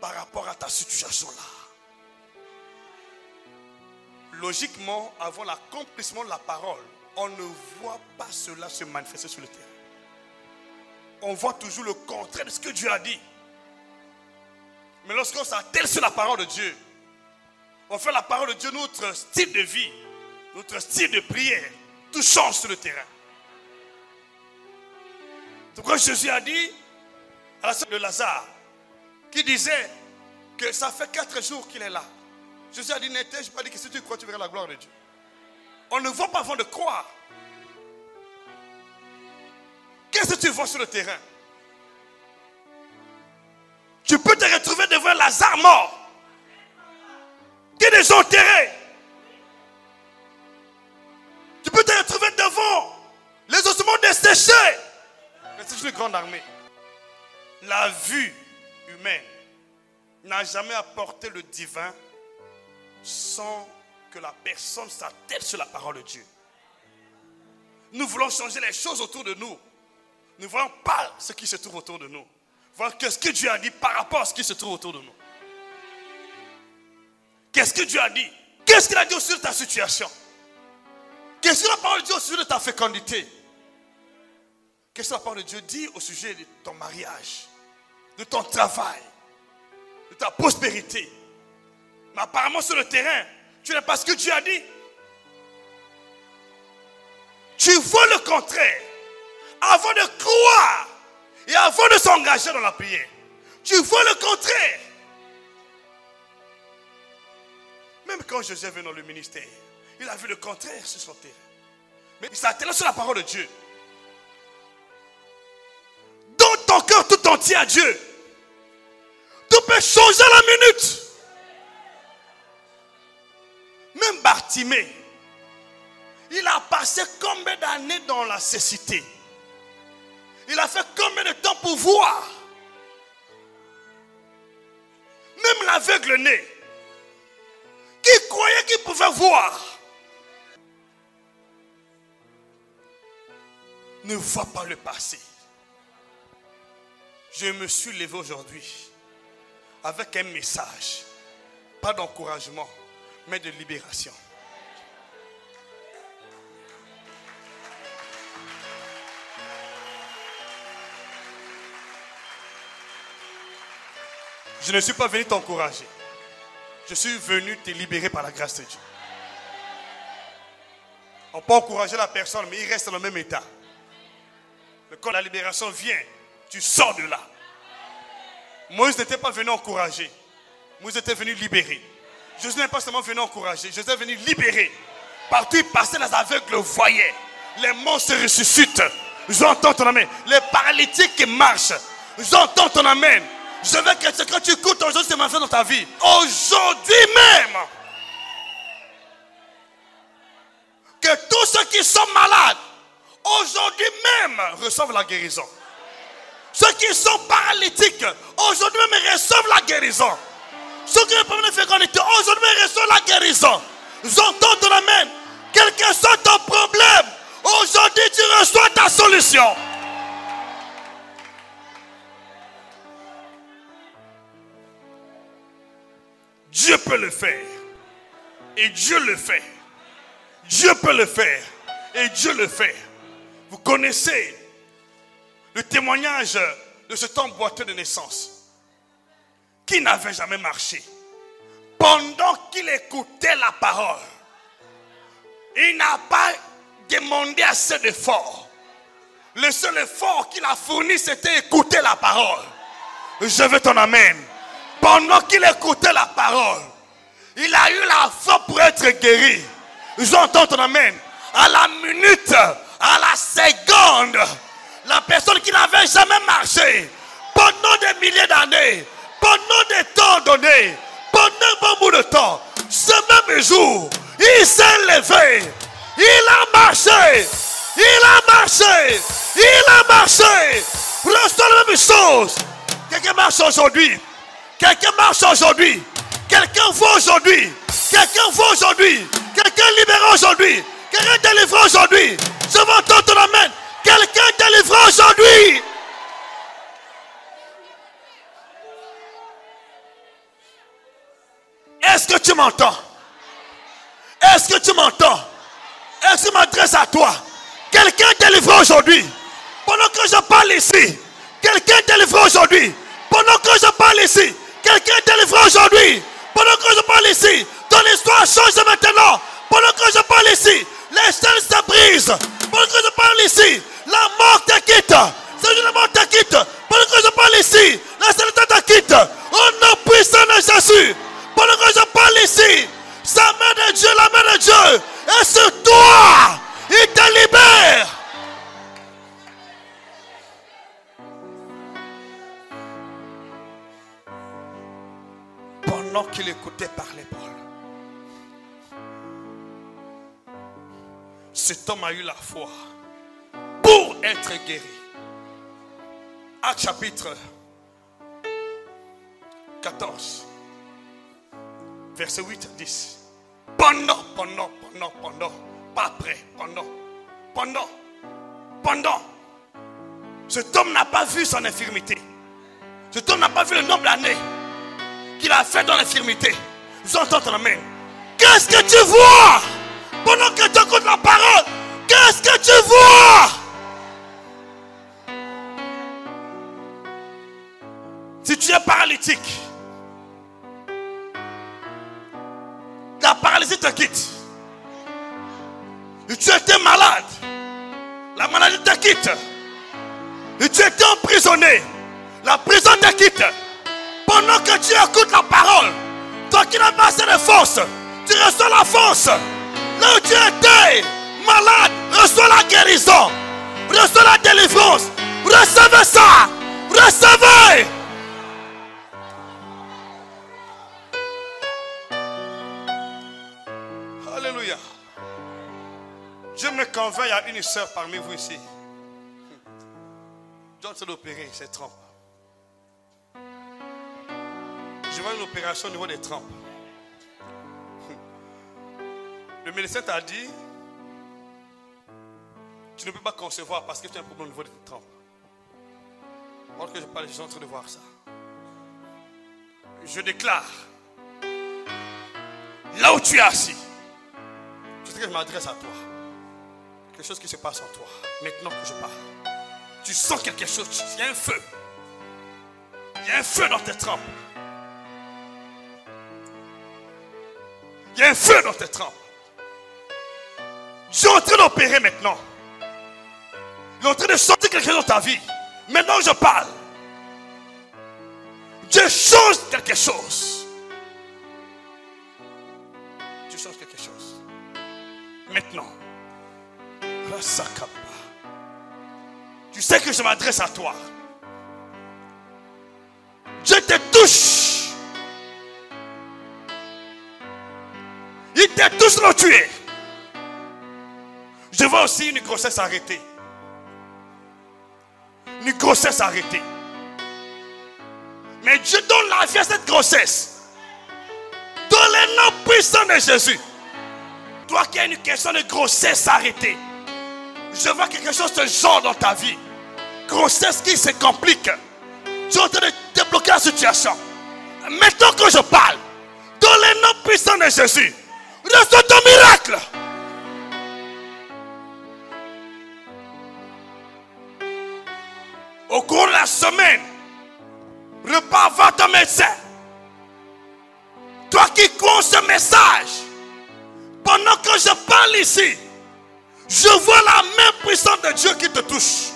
Par rapport à ta situation là. Logiquement, avant l'accomplissement de la parole, on ne voit pas cela se manifester sur le terrain. On voit toujours le contraire de ce que Dieu a dit. Mais lorsqu'on s'attelle sur la parole de Dieu, on fait la parole de Dieu notre style de vie, notre style de prière, tout change sur le terrain. C'est pourquoi Jésus a dit à la sœur de Lazare, qui disait que ça fait 4 jours qu'il est là. Jésus a dit, n'ai-je pas dit que si tu crois, tu verras la gloire de Dieu. On ne voit pas avant de croire. Qu'est-ce que tu vois sur le terrain? Tu peux te retrouver devant Lazare mort, qui est déjà enterré. Tu peux te retrouver devant les ossements desséchés. C'est une grande armée. La vue humaine n'a jamais apporté le divin sans que la personne s'attelle sur la parole de Dieu. Nous voulons changer les choses autour de nous. Nous ne voyons pas ce qui se trouve autour de nous. Voyons qu'est-ce que Dieu a dit par rapport à ce qui se trouve autour de nous. Qu'est-ce que Dieu a dit? Qu'est-ce qu'il a dit au sujet de ta situation? Qu'est-ce que la parole de Dieu au sujet de ta fécondité? Qu'est-ce que la parole de Dieu dit au sujet de ton mariage, de ton travail, de ta prospérité? Mais apparemment sur le terrain, tu n'as pas ce que Dieu a dit. Tu vois le contraire. Avant de croire et avant de s'engager dans la prière, tu vois le contraire. Même quand Joseph est venu dans le ministère, il a vu le contraire sur son terrain. Mais il s'est attelé sur la parole de Dieu. Donne ton cœur tout entier à Dieu. Tout peut changer à la minute. Même Bartimée, il a passé combien d'années dans la cécité? Il a fait combien de temps pour voir? Même l'aveugle-né, qui croyait qu'il pouvait voir, ne voit pas le passé. Je me suis levé aujourd'hui avec un message, pas d'encouragement, mais de libération. Je ne suis pas venu t'encourager. Je suis venu te libérer par la grâce de Dieu. On peut encourager la personne, mais il reste dans le même état. Mais quand la libération vient, tu sors de là. Moïse n'était pas venu encourager. Moïse était venu libérer. Jésus n'est pas seulement venu encourager. Jésus est venu libérer. Partout il passait, les aveugles le voyaient. Les morts se ressuscitent. J'entends ton amen. Les paralytiques qui marchent. J'entends ton amen. Je veux que quand tu écoutes aujourd'hui, c'est ma vie dans ta vie. Aujourd'hui même, que tous ceux qui sont malades, aujourd'hui même, reçoivent la guérison. Ceux qui sont paralytiques, aujourd'hui même, reçoivent la guérison. Ceux qui ont des problèmes de fécondité, aujourd'hui même, reçoivent la guérison. J'entends ton amen. Quel que soit ton problème, aujourd'hui tu reçois ta solution. Dieu peut le faire. Et Dieu le fait. Dieu peut le faire. Et Dieu le fait. Vous connaissez le témoignage de cet homme boiteux de naissance qui n'avait jamais marché. Pendant qu'il écoutait la parole, il n'a pas demandé assez d'efforts. Le seul effort qu'il a fourni, c'était écouter la parole. Je veux ton amen. Pendant qu'il écoutait la parole, il a eu la foi pour être guéri. J'entends ton amen. À la minute, à la seconde, la personne qui n'avait jamais marché, pendant des milliers d'années, pendant des temps donnés, pendant un bon bout de temps, ce même jour, il s'est levé, il a marché, il a marché, il a marché. Restons la même chose. Quelqu'un marche aujourd'hui. Quelqu'un marche aujourd'hui. Quelqu'un voit aujourd'hui. Quelqu'un voit aujourd'hui. Quelqu'un libéré aujourd'hui. Quelqu'un délivré aujourd'hui. Je veux entendre ton amen. Quelqu'un délivré aujourd'hui. Est-ce que tu m'entends? Est-ce que tu m'entends? Est-ce que je m'adresse à toi? Quelqu'un délivré aujourd'hui. Pendant que je parle ici. Quelqu'un délivré aujourd'hui. Pendant que je parle ici. Quelqu'un est délivré aujourd'hui. Pendant que je parle ici, ton histoire change maintenant. Pendant que je parle ici, les chaînes se brisent. Pendant que je parle ici, la mort te quitte. La mort te quitte. Pendant que je parle ici, la santé te quitte. Au nom puissant de Jésus. Pendant que je parle ici, sa main de Dieu, la main de Dieu est sur toi. Il te libère. Pendant qu'il écoutait parler Paul, cet homme a eu la foi pour être guéri. Actes chapitre 14, verset 8 à 10. Pendant, pas après, pendant. Cet homme n'a pas vu son infirmité. Cet homme n'a pas vu le nombre d'années qu'il a fait dans l'infirmité. Vous entendez ton amen. Qu'est-ce que tu vois pendant que tu écoutes la parole? Qu'est-ce que tu vois? Si tu es paralytique, la paralysie te quitte. Et tu étais malade, la maladie te quitte. Et tu étais emprisonné, la prison te quitte. Pendant que tu écoutes la parole, toi qui n'as pas assez de force, tu reçois la force. Là où tu étais malade, reçois la guérison, reçois la délivrance. Recevez ça, recevez. Alléluia. Dieu me convainc, il y a une sœur parmi vous ici. Dieu est en train d'opérer ses trompes. Je vois une opération au niveau des trompes. Le médecin t'a dit, tu ne peux pas concevoir parce que tu as un problème au niveau de tes trompes. Alors que je parle, je suis en train de voir ça. Je déclare, là où tu es assis, je sais que je m'adresse à toi. Quelque chose qui se passe en toi, maintenant que je parle. Tu sens quelque chose, il y a un feu. Il y a un feu dans tes trompes. Il y a un feu dans tes trompes. Dieu est en train d'opérer maintenant. Il est en train de sortir quelque chose dans ta vie. Maintenant je parle. Dieu change quelque chose. Dieu change quelque chose. Maintenant. Tu sais que je m'adresse à toi. Dieu te touche. Il te touche là où tu es. Je vois aussi une grossesse arrêtée. Une grossesse arrêtée. Mais Dieu donne la vie à cette grossesse. Dans le nom puissant de Jésus. Toi qui as une question de grossesse arrêtée. Je vois quelque chose de genre dans ta vie. Grossesse qui se complique. Tu es en train de débloquer la situation. Maintenant que je parle, dans le nom puissant de Jésus, reçois ton miracle. Au cours de la semaine, repars voir ton médecin. Toi qui crois ce message, pendant que je parle ici, je vois la main puissante de Dieu qui te touche.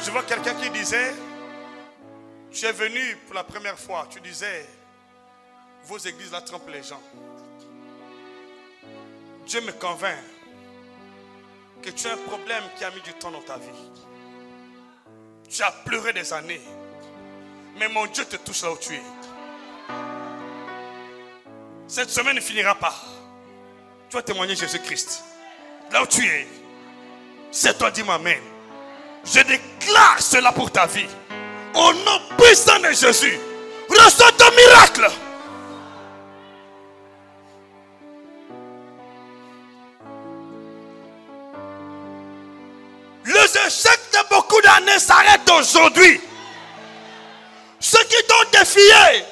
Je vois quelqu'un qui disait, tu es venu pour la première fois, tu disais, vos églises là trompent les gens. Dieu me convainc que tu as un problème qui a mis du temps dans ta vie. Tu as pleuré des années. Mais mon Dieu te touche là où tu es. Cette semaine ne finira pas. Tu vas témoigner Jésus-Christ. Là où tu es. C'est toi, dis-moi amen. Je déclare cela pour ta vie. Au nom puissant de Jésus. Reçois ton miracle. Les échecs de beaucoup d'années s'arrêtent aujourd'hui. Ceux qui t'ont défié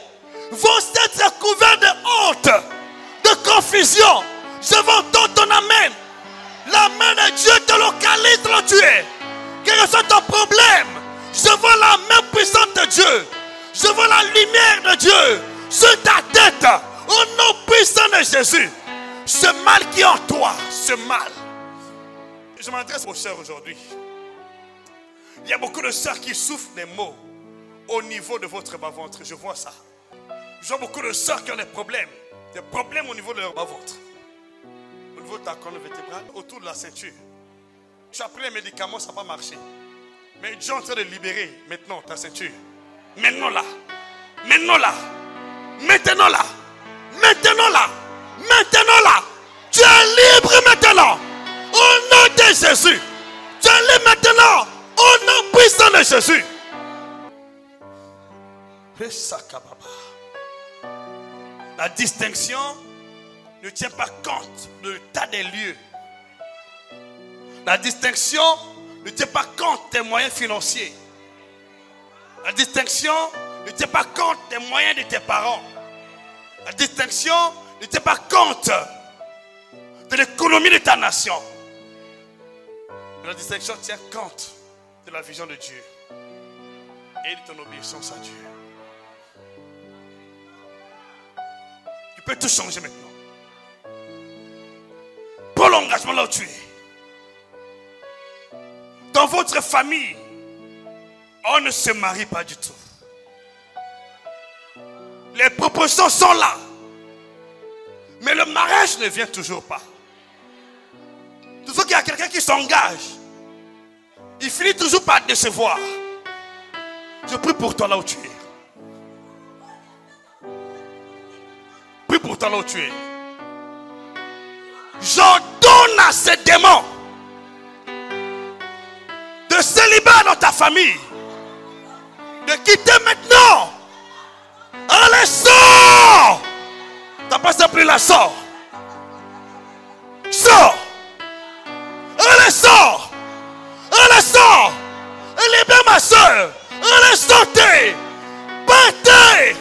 vont être couverts de honte, de confusion. Je veux entendre ton amen. La main de Dieu te localise là où tu es. Quel que soit ton problème, je vois la main puissante de Dieu. Je vois la lumière de Dieu sur ta tête. Au nom puissant de Jésus. Ce mal qui est en toi, ce mal. Je m'adresse aux sœurs aujourd'hui. Il y a beaucoup de sœurs qui souffrent des maux au niveau de votre bas-ventre. Je vois ça. Je vois beaucoup de sœurs qui ont des problèmes au niveau de leur bas-ventre. Au niveau de ta colonne vertébrale, autour de la ceinture. Tu as pris les médicaments, ça n'a pas marché. Mais Dieu est en train de libérer maintenant ta ceinture. Maintenant là. Maintenant là. Maintenant là. Maintenant là. Maintenant là. Tu es libre maintenant. Au nom de Jésus. Tu es libre maintenant. Au nom puissant de Jésus. La distinction ne tient pas compte de l'état des lieux. La distinction ne tient pas compte des moyens financiers. La distinction ne tient pas compte des moyens de tes parents. La distinction ne tient pas compte de l'économie de ta nation. La distinction tient compte de la vision de Dieu et de ton obéissance à Dieu. Tu peux tout changer maintenant. Prends l'engagement là où tu es. Dans votre famille, on ne se marie pas du tout. Les propositions sont là. Mais le mariage ne vient toujours pas. Toujours qu'il y a quelqu'un qui s'engage, il finit toujours par décevoir. Je prie pour toi là où tu es. Prie pour toi là où tu es. J'ordonne à ces démons de célibat dans ta famille, de quitter maintenant. Allez, sors! T'as pas appelé la sort. Sors! Allez, sors! Allez, sors! Libère ma soeur! Allez, sortez! Partez!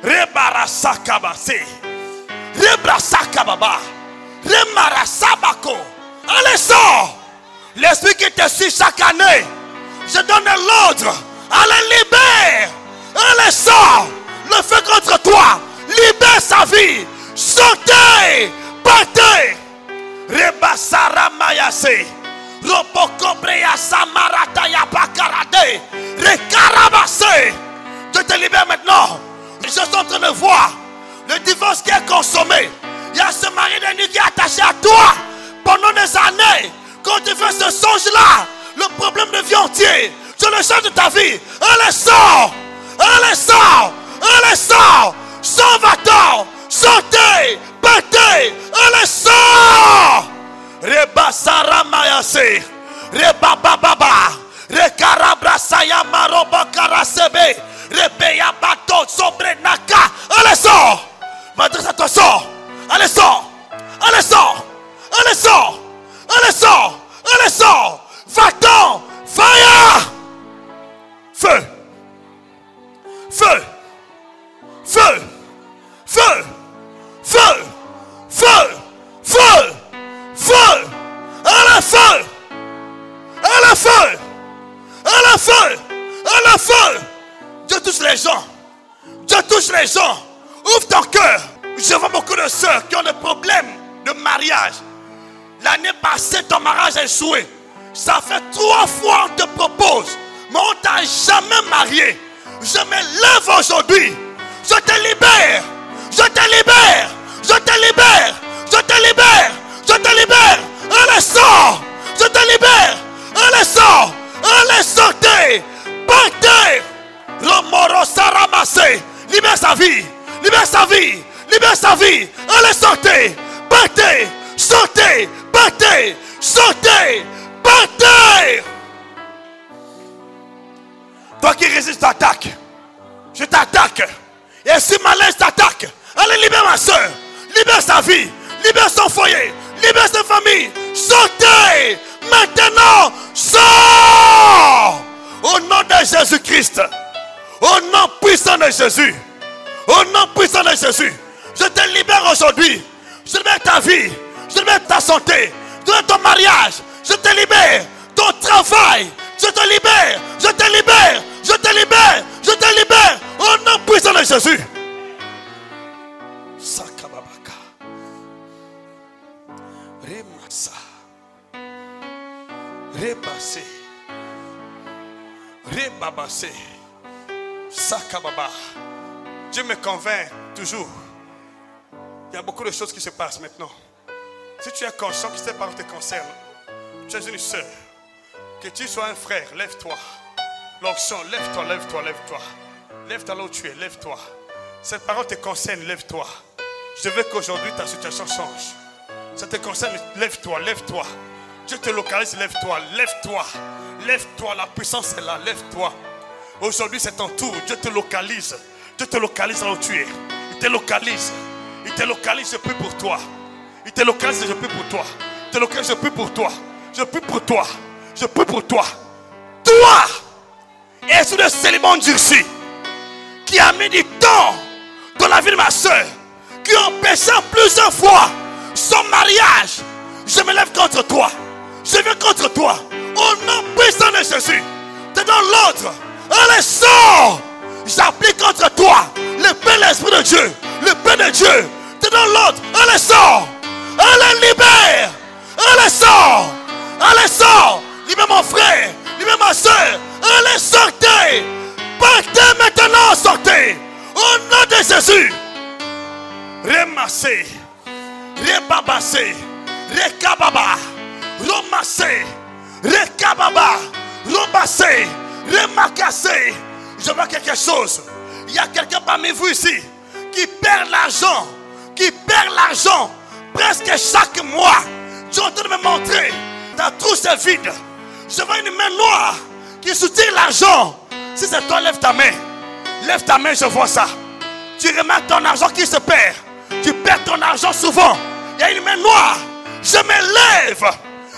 Rebarasakabase! Rebrasakababa! Remarasabako! Allez, sors! L'esprit qui te suit chaque année, je donne l'ordre. Allez, libère! Allez, sors! Le feu contre toi! Libère sa vie! Sortez! Partez! Rebasara mayase! Robokopreya samarata yapakarade! Rekarabase! Je te libère maintenant! Je suis en train de voir le divorce qui est consommé. Il y a ce mari de nuit qui est attaché à toi pendant des années. Quand tu fais ce songe-là, le problème devient entier. Je le change de ta vie. Allez, sors! Allez, sors! Allez, sors! Sors, va-t'en! Sortez! Partez! Allez, sors! Rebasara mayase! Rebababa! Rekarabrasaya marobakarasebe! Rebeya bato sobrenaka! Allez, sors! M'adresse à toi, sors! Allez, sors! Allez, sors! Allez, sors! Allez, sors! Allez, sors! Va-t'en! Fire! Feu! Feu! Feu! Feu! Feu! Feu! Feu! Feu! Allez, feu! Allez, feu! Allez, feu! Allez, feu! Dieu touche les gens. Dieu touche les gens. Ouvre ton cœur. Je vois beaucoup de sœurs qui ont des problèmes de mariage. L'année passée, ton mariage a échoué. Ça fait 3 fois on te propose, mais on ne t'a jamais marié. Je me lève aujourd'hui. Je te libère. Je te libère. Je te libère. Je te libère. Je te libère. Allez, sors. Je te libère. Allez, sors. Allez, sortez. Partez. Romoro Saramase. Libère sa vie. Libère sa vie. Libère sa vie. Allez, sortez. Partez. Sortez. Partez. Sortez. Partez. Toi qui résistes, t'attaques. Je t'attaque. Et si malin t'attaque, allez, libère ma soeur. Libère sa vie. Libère son foyer. Libère sa famille. Sortez. Maintenant. Sors. Au nom de Jésus-Christ. Au nom puissant de Jésus. Au nom puissant de Jésus. Je te libère aujourd'hui. Je libère ta vie. Je libère ta santé. Je libère ton mariage. Je te libère. Ton travail. Je te libère. Je te libère. Je te libère. Je te libère. Au nom puissant de Jésus. Sakababaka. Remasa. Rebassé. Rebabassé. Sakababa. Dieu me convainc toujours. Il y a beaucoup de choses qui se passent maintenant. Si tu es conscient que ces paroles te concernent, tu es une soeur, que tu sois un frère, lève-toi. L'onction, lève-toi, lève-toi, lève-toi. Lève-toi là où tu es, lève-toi. Cette parole te concerne, lève-toi. Je veux qu'aujourd'hui ta situation change. Ça te concerne, lève-toi, lève-toi. Dieu te localise, lève-toi, lève-toi. Lève-toi, la puissance est là, lève-toi. Aujourd'hui c'est ton tour, Dieu te localise. Dieu te localise là où tu es. Il Il te localise. Il te localise, je prie pour toi. Il te localise, je prie pour toi. Il te localise, je prie pour toi. Je prie pour toi. Je prie pour toi. Toi, et sous le célibat endurci, qui a mis du temps dans la vie de ma soeur, qui a empêché plusieurs fois son mariage, je me lève contre toi. Je viens contre toi. Au nom puissant de Jésus, te donne l'ordre. Allez, sors. J'applique contre toi le Père, l'Esprit de Dieu. Le Père de Dieu te donne l'ordre. Allez, sors. Allez, libère. Allez, sors. Allez, sors. Libère mon frère. Libère ma soeur. Allez, sortez. Partez maintenant, sortez. Au nom de Jésus. Remassez. Rebabassez. Rekababa. Romassez. Rekababa. Romassez. Remacassez. Je vois quelque chose. Il y a quelqu'un parmi vous ici qui perd l'argent. Qui perd l'argent. Presque chaque mois. Tu es en train de me montrer. Ta trousse est vide. Je vois une main noire qui soutient l'argent. Si c'est toi, lève ta main. Lève ta main, je vois ça. Tu remarques ton argent qui se perd. Tu perds ton argent souvent. Il y a une main noire. Je me lève.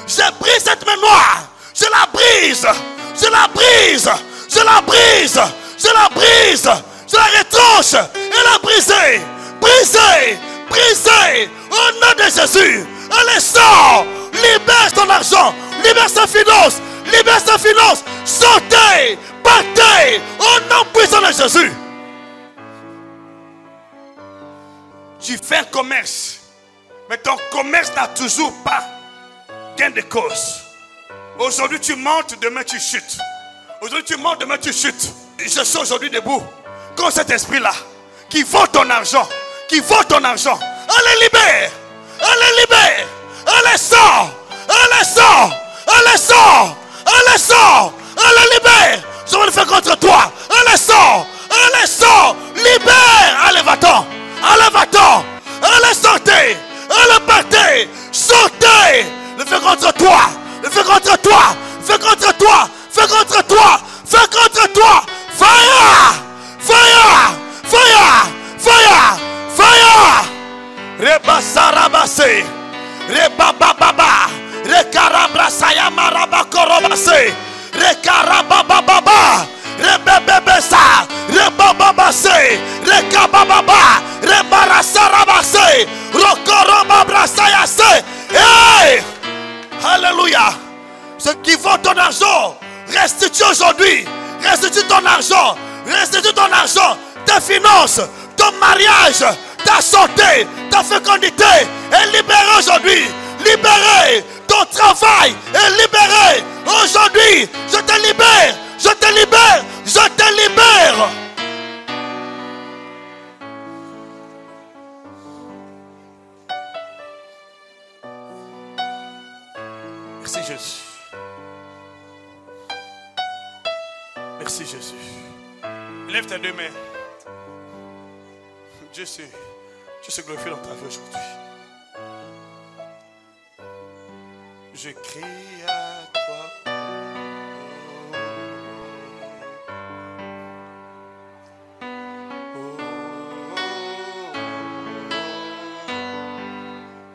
Je brise cette main noire. Je la brise. Je la brise. Je la brise. Je la brise. Je la retranche. Et la briser. Briser. Briser. Au nom de Jésus. Allez, sors. Libère ton argent. Libère sa finance. Libère sa finance. Sortez. Partez. Au nom puissant de Jésus. Tu fais un commerce. Mais ton commerce n'a toujours pas gain de cause. Aujourd'hui tu montes, demain tu chutes. Aujourd'hui tu montes, demain tu chutes. Je suis aujourd'hui debout contre cet esprit-là qui vole ton argent. Qui vole ton argent. Allez, libère. Allez, libère. Allez, sors. Allez, sors. Allez, sors. Allez, sors. Allez, libère. Je vais le faire contre toi. Allez, sors. Allez, sors. Libère. Allez, va-t'en. Allez, va-t'en. Allez, sortez. Allez, partez. Sortez. Le fais contre toi. Le fais contre toi. Fais contre toi. Fais contre toi. Fais contre toi. Fire. Fire. Fire. Fire. Fire. Rebassa rabassé. Rebababa. Rekarabrasaya marabakorobase. Rekarabababa. Rebebebesa. Rebababase. Rekabababa. Rebarasarabase. Rokorobabrasayase. Hey! Alléluia. Ceux qui font ton argent, restitue aujourd'hui. Restitue ton argent. Restitue ton argent. Tes finances, ton mariage, ta santé, ta fécondité est libérée aujourd'hui. Libérée. Ton travail est libéré. Aujourd'hui, je te libère. Je te libère. Je te libère. Merci Jésus. Merci Jésus. Lève tes deux mains. Dieu se glorifie dans ta vie aujourd'hui. Je crie à toi.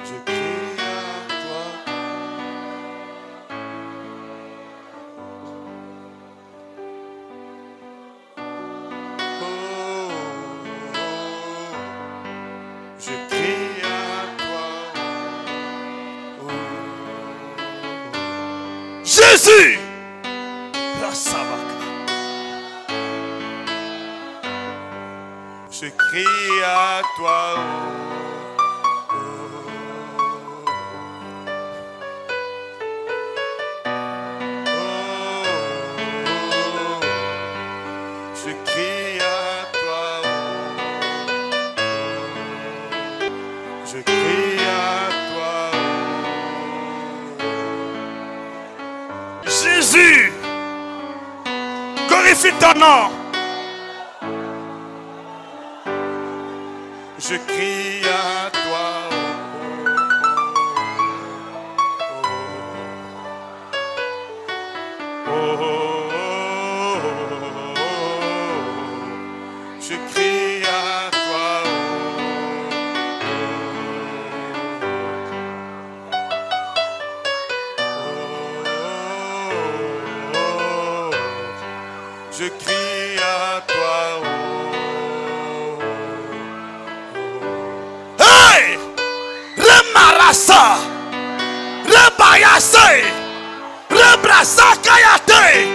Je crie à toi. Je crie à toi. Jésus. La sabaka. Je crie à toi. Je crie à toi. Je crie à toi. Jésus, glorifie ton nom. Je crie à toi. Je crie à toi. Je crie à toi. Hey! Remarasa! Rebayase! Rebrasa kayate!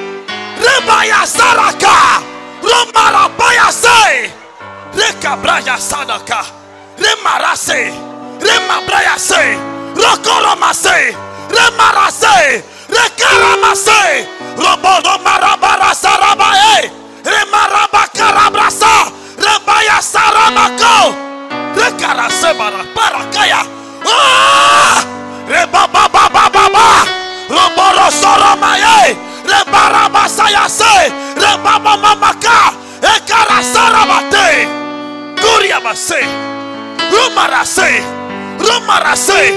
Rebayasaraka! Romarabayase! Rekabrayasadaka! Remarase! Remabrayase! Rokoromase! Remarase! Rekaramase! Robodomarabarasarabae! Remarabakarabrasa! Rebayasaramako! Rekarase barakaya! Ah! Rebababababa! Roborosoromaye! Rebarabasayase! Rebabamamaka! Ekarasarabate! Kuriabase! Romarase! Romarase!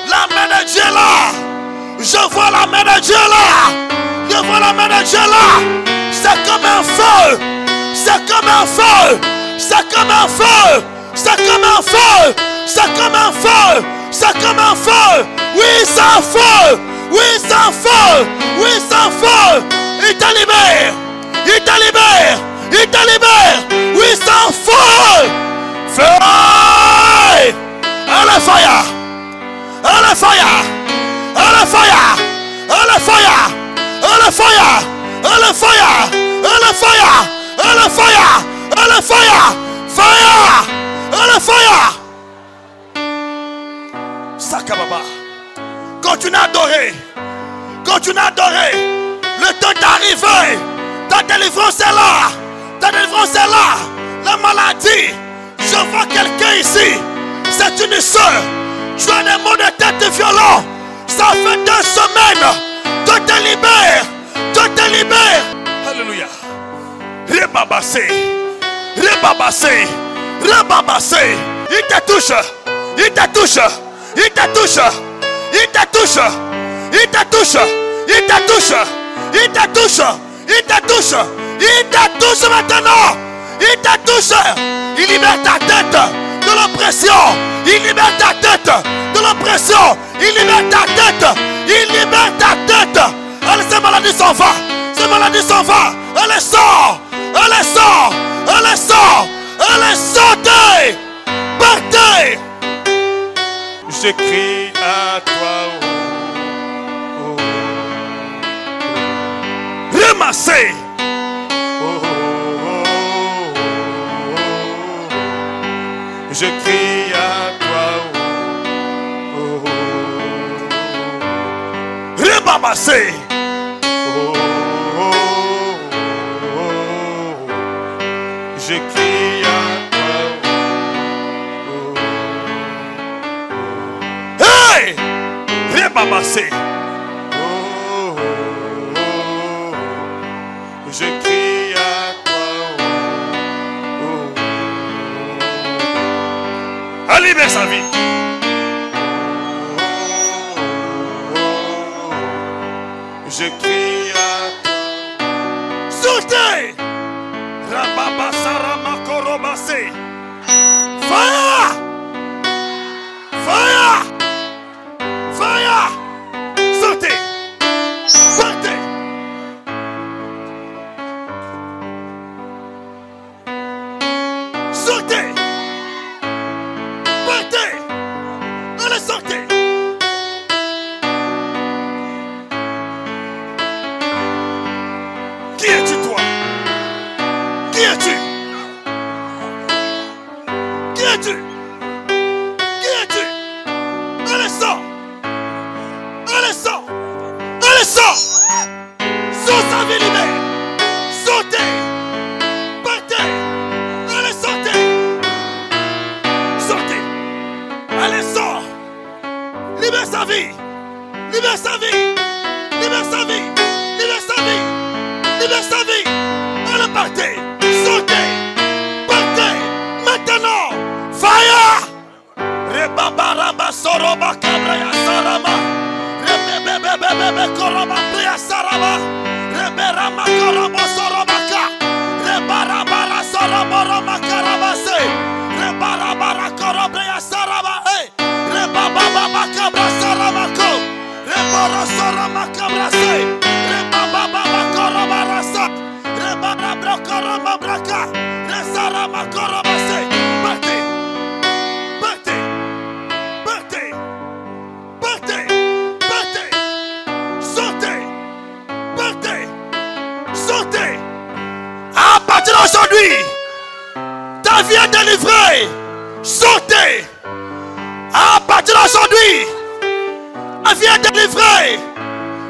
La main de Dieu là! Je vois la main de Dieu là! Je vois la main de Dieu là! C'est comme un feu! C'est comme un feu! C'est comme un feu! C'est comme un feu! C'est comme un feu! C'est comme un feu! Oui, c'est un feu! Oui, c'est un feu! Oui, c'est un feu! Il te libère! Il te libère! Il te libère! Oui, c'est un feu! Feu! Allez, fire! Allez, fire! Allez, fire! Allez, fire! Allez, fire! Allez, fire! Allez, fire! Allez, fire! Allez, fire! Fire! Allez, fire! Sakababa. Continue à adorer. Continue à adorer. Le temps est arrivé. Ta délivrance est là. Ta délivrance est là. La maladie. Je vois quelqu'un ici. C'est une soeur. Tu as des maux de tête violents. Ça fait 2 semaines. Dieu te libère. Dieu te libère. Alléluia. Rebabasé. Rebabasé. Rebabasé. Il te touche. Il te touche. Il te touche. Il te touche. Il te touche. Il te touche. Il te touche. Il te touche. Il te touche maintenant. Il te touche. Il libère ta tête de l'oppression. Il libère ta tête de l'oppression. Il libère ta tête. Il libère ta tête. Allez, cette maladie s'en va. Cette maladie s'en va. Elle sort. Elle sort. Elle sort. Elle sortez. Partez. Je crie à toi. Oh, oh. Ramassez. Oh, oh, oh, oh. Je crie à toi. Oh, oh, oh. Ramassez. Oh, oh, oh. Je crie à toi. Rebabassé. Oh, oh, oh. Je crie à toi. Oh, oh. Elle libère sa vie. Oh, oh, oh. Je crie à toi. Sortez. Rababasaramakorobasé. Fire! Fire! Fire! Sautez! Partez! Sautez! Partez! Allez, sortez! Qui es-tu, toi? Qui es-tu? Qui es-tu? Qui es-tu? Allez, sors! Allez, sors! Allez, sors! Sors sa vie libère! Sautez! Partez! Allez, sortez! Sortez! Allez, sors! Libère sa vie! Libère sa vie! Libère sa vie! Libère sa vie! Libère sa vie! Allez, partez! Sautez! Partez! Maintenant! Fire! Rebabaraba soroba kabraya sarama. Rebebebebebe koroba bria sarama. Reberama korobo sorobaka. Rebarabara soroboroma karabase. Rebarabara korobria sarama. Rebababa kabra saramako. Reboro soroma kabrase. Rebababa koroba rasa. Rebara Braka, Resara Makorobase. Partez, partez, partez, partez, partez, sautez, partez, sautez. À partir d'aujourd'hui, ta vie est délivrée. Sautez. À partir d'aujourd'hui, ta vie est délivrée.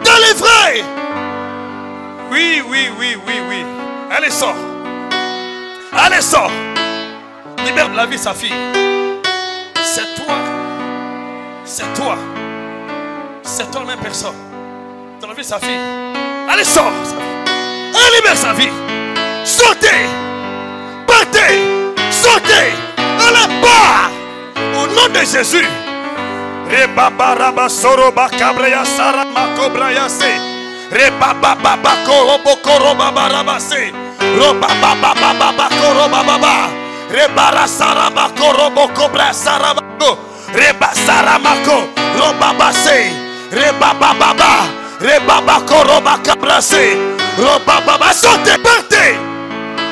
Délivrée. Oui, oui, oui, oui, oui. Allez, sort. Allez, sort. Libère la vie, sa fille. C'est toi. C'est toi. C'est toi la même personne. Dans la vie, sa fille. Allez, sort. Allez, libère sa vie. Sautez. Partez. Sautez. Allez, part. Au nom de Jésus. Rebaba raba soroba kabreya sarama kobraya se. Rebaba baba korobo koroba barabase. Roba baba baba koroba baba. Rebara sarama korobo kobra saramako. Reba saramako roba base. Rebaba baba. Rebaba koroba kabrase. Roba baba sautez. Partez.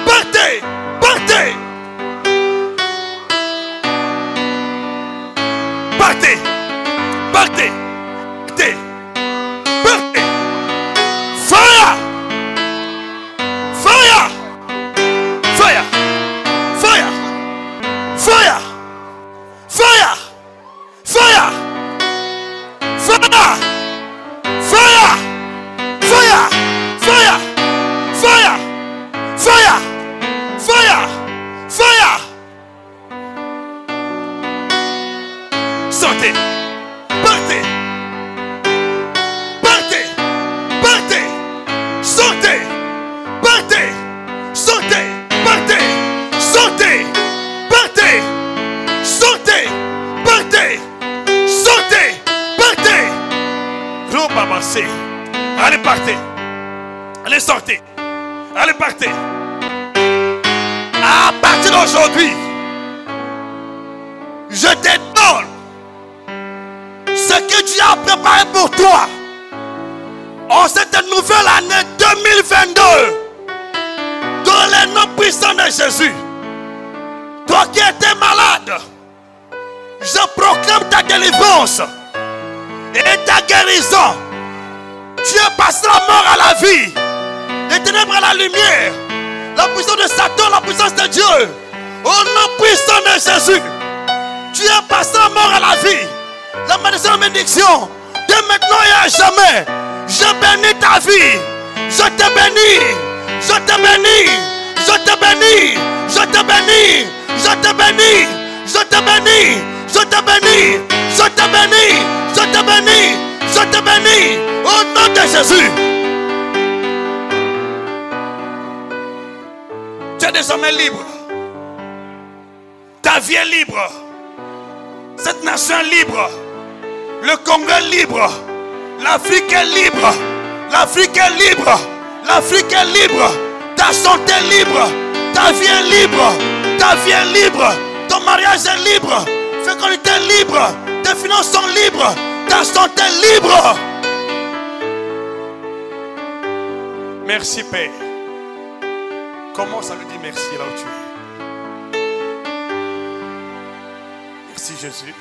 Partez. Partez. Partez. Partez. Partez. Partez. Fire. Fire. Fire. Fire. Fire. Fire. Fire. Fire. Fire. Fire. Fire. Fire. Fire. Fire. Fire. Sortez. Partez. Partez. Partez. Sautez. Partez. Sautez. Partez. Sautez. Partez. Sautez. Partez. Sautez. Partez. Robabassé. Allez, partez. Allez, sortez. Allez, partez. À partir d'aujourd'hui, je te donne ce que Dieu a préparé pour toi en cette nouvelle année 2022 dans le nom puissant de Jésus. Toi qui étais malade, je proclame ta délivrance et ta guérison. Tu es passé la mort à la vie, des ténèbres à la lumière, la puissance de Satan, la puissance de Dieu. Au nom puissant de Jésus, tu es passé la mort à la vie, la malédiction, la bénédiction. Dès maintenant et à jamais, je bénis ta vie. Je te bénis. Je te bénis. Je te bénis. Je te bénis. Je te bénis. Je te bénis. Je te bénis. Je te bénis. Je te bénis. Je te bénis. Au nom de Jésus. Tu es désormais libre. Ta vie est libre. Cette nation est libre. Le Congo est libre. L'Afrique est libre. L'Afrique est libre. L'Afrique est libre. Ta santé est libre. Ta vie est libre. Ta vie est libre. Ton mariage est libre. Fécondité est libre. Tes finances sont libres. Ta santé est libre. Merci Père. Commence à lui dire merci là où tu es. Merci Jésus.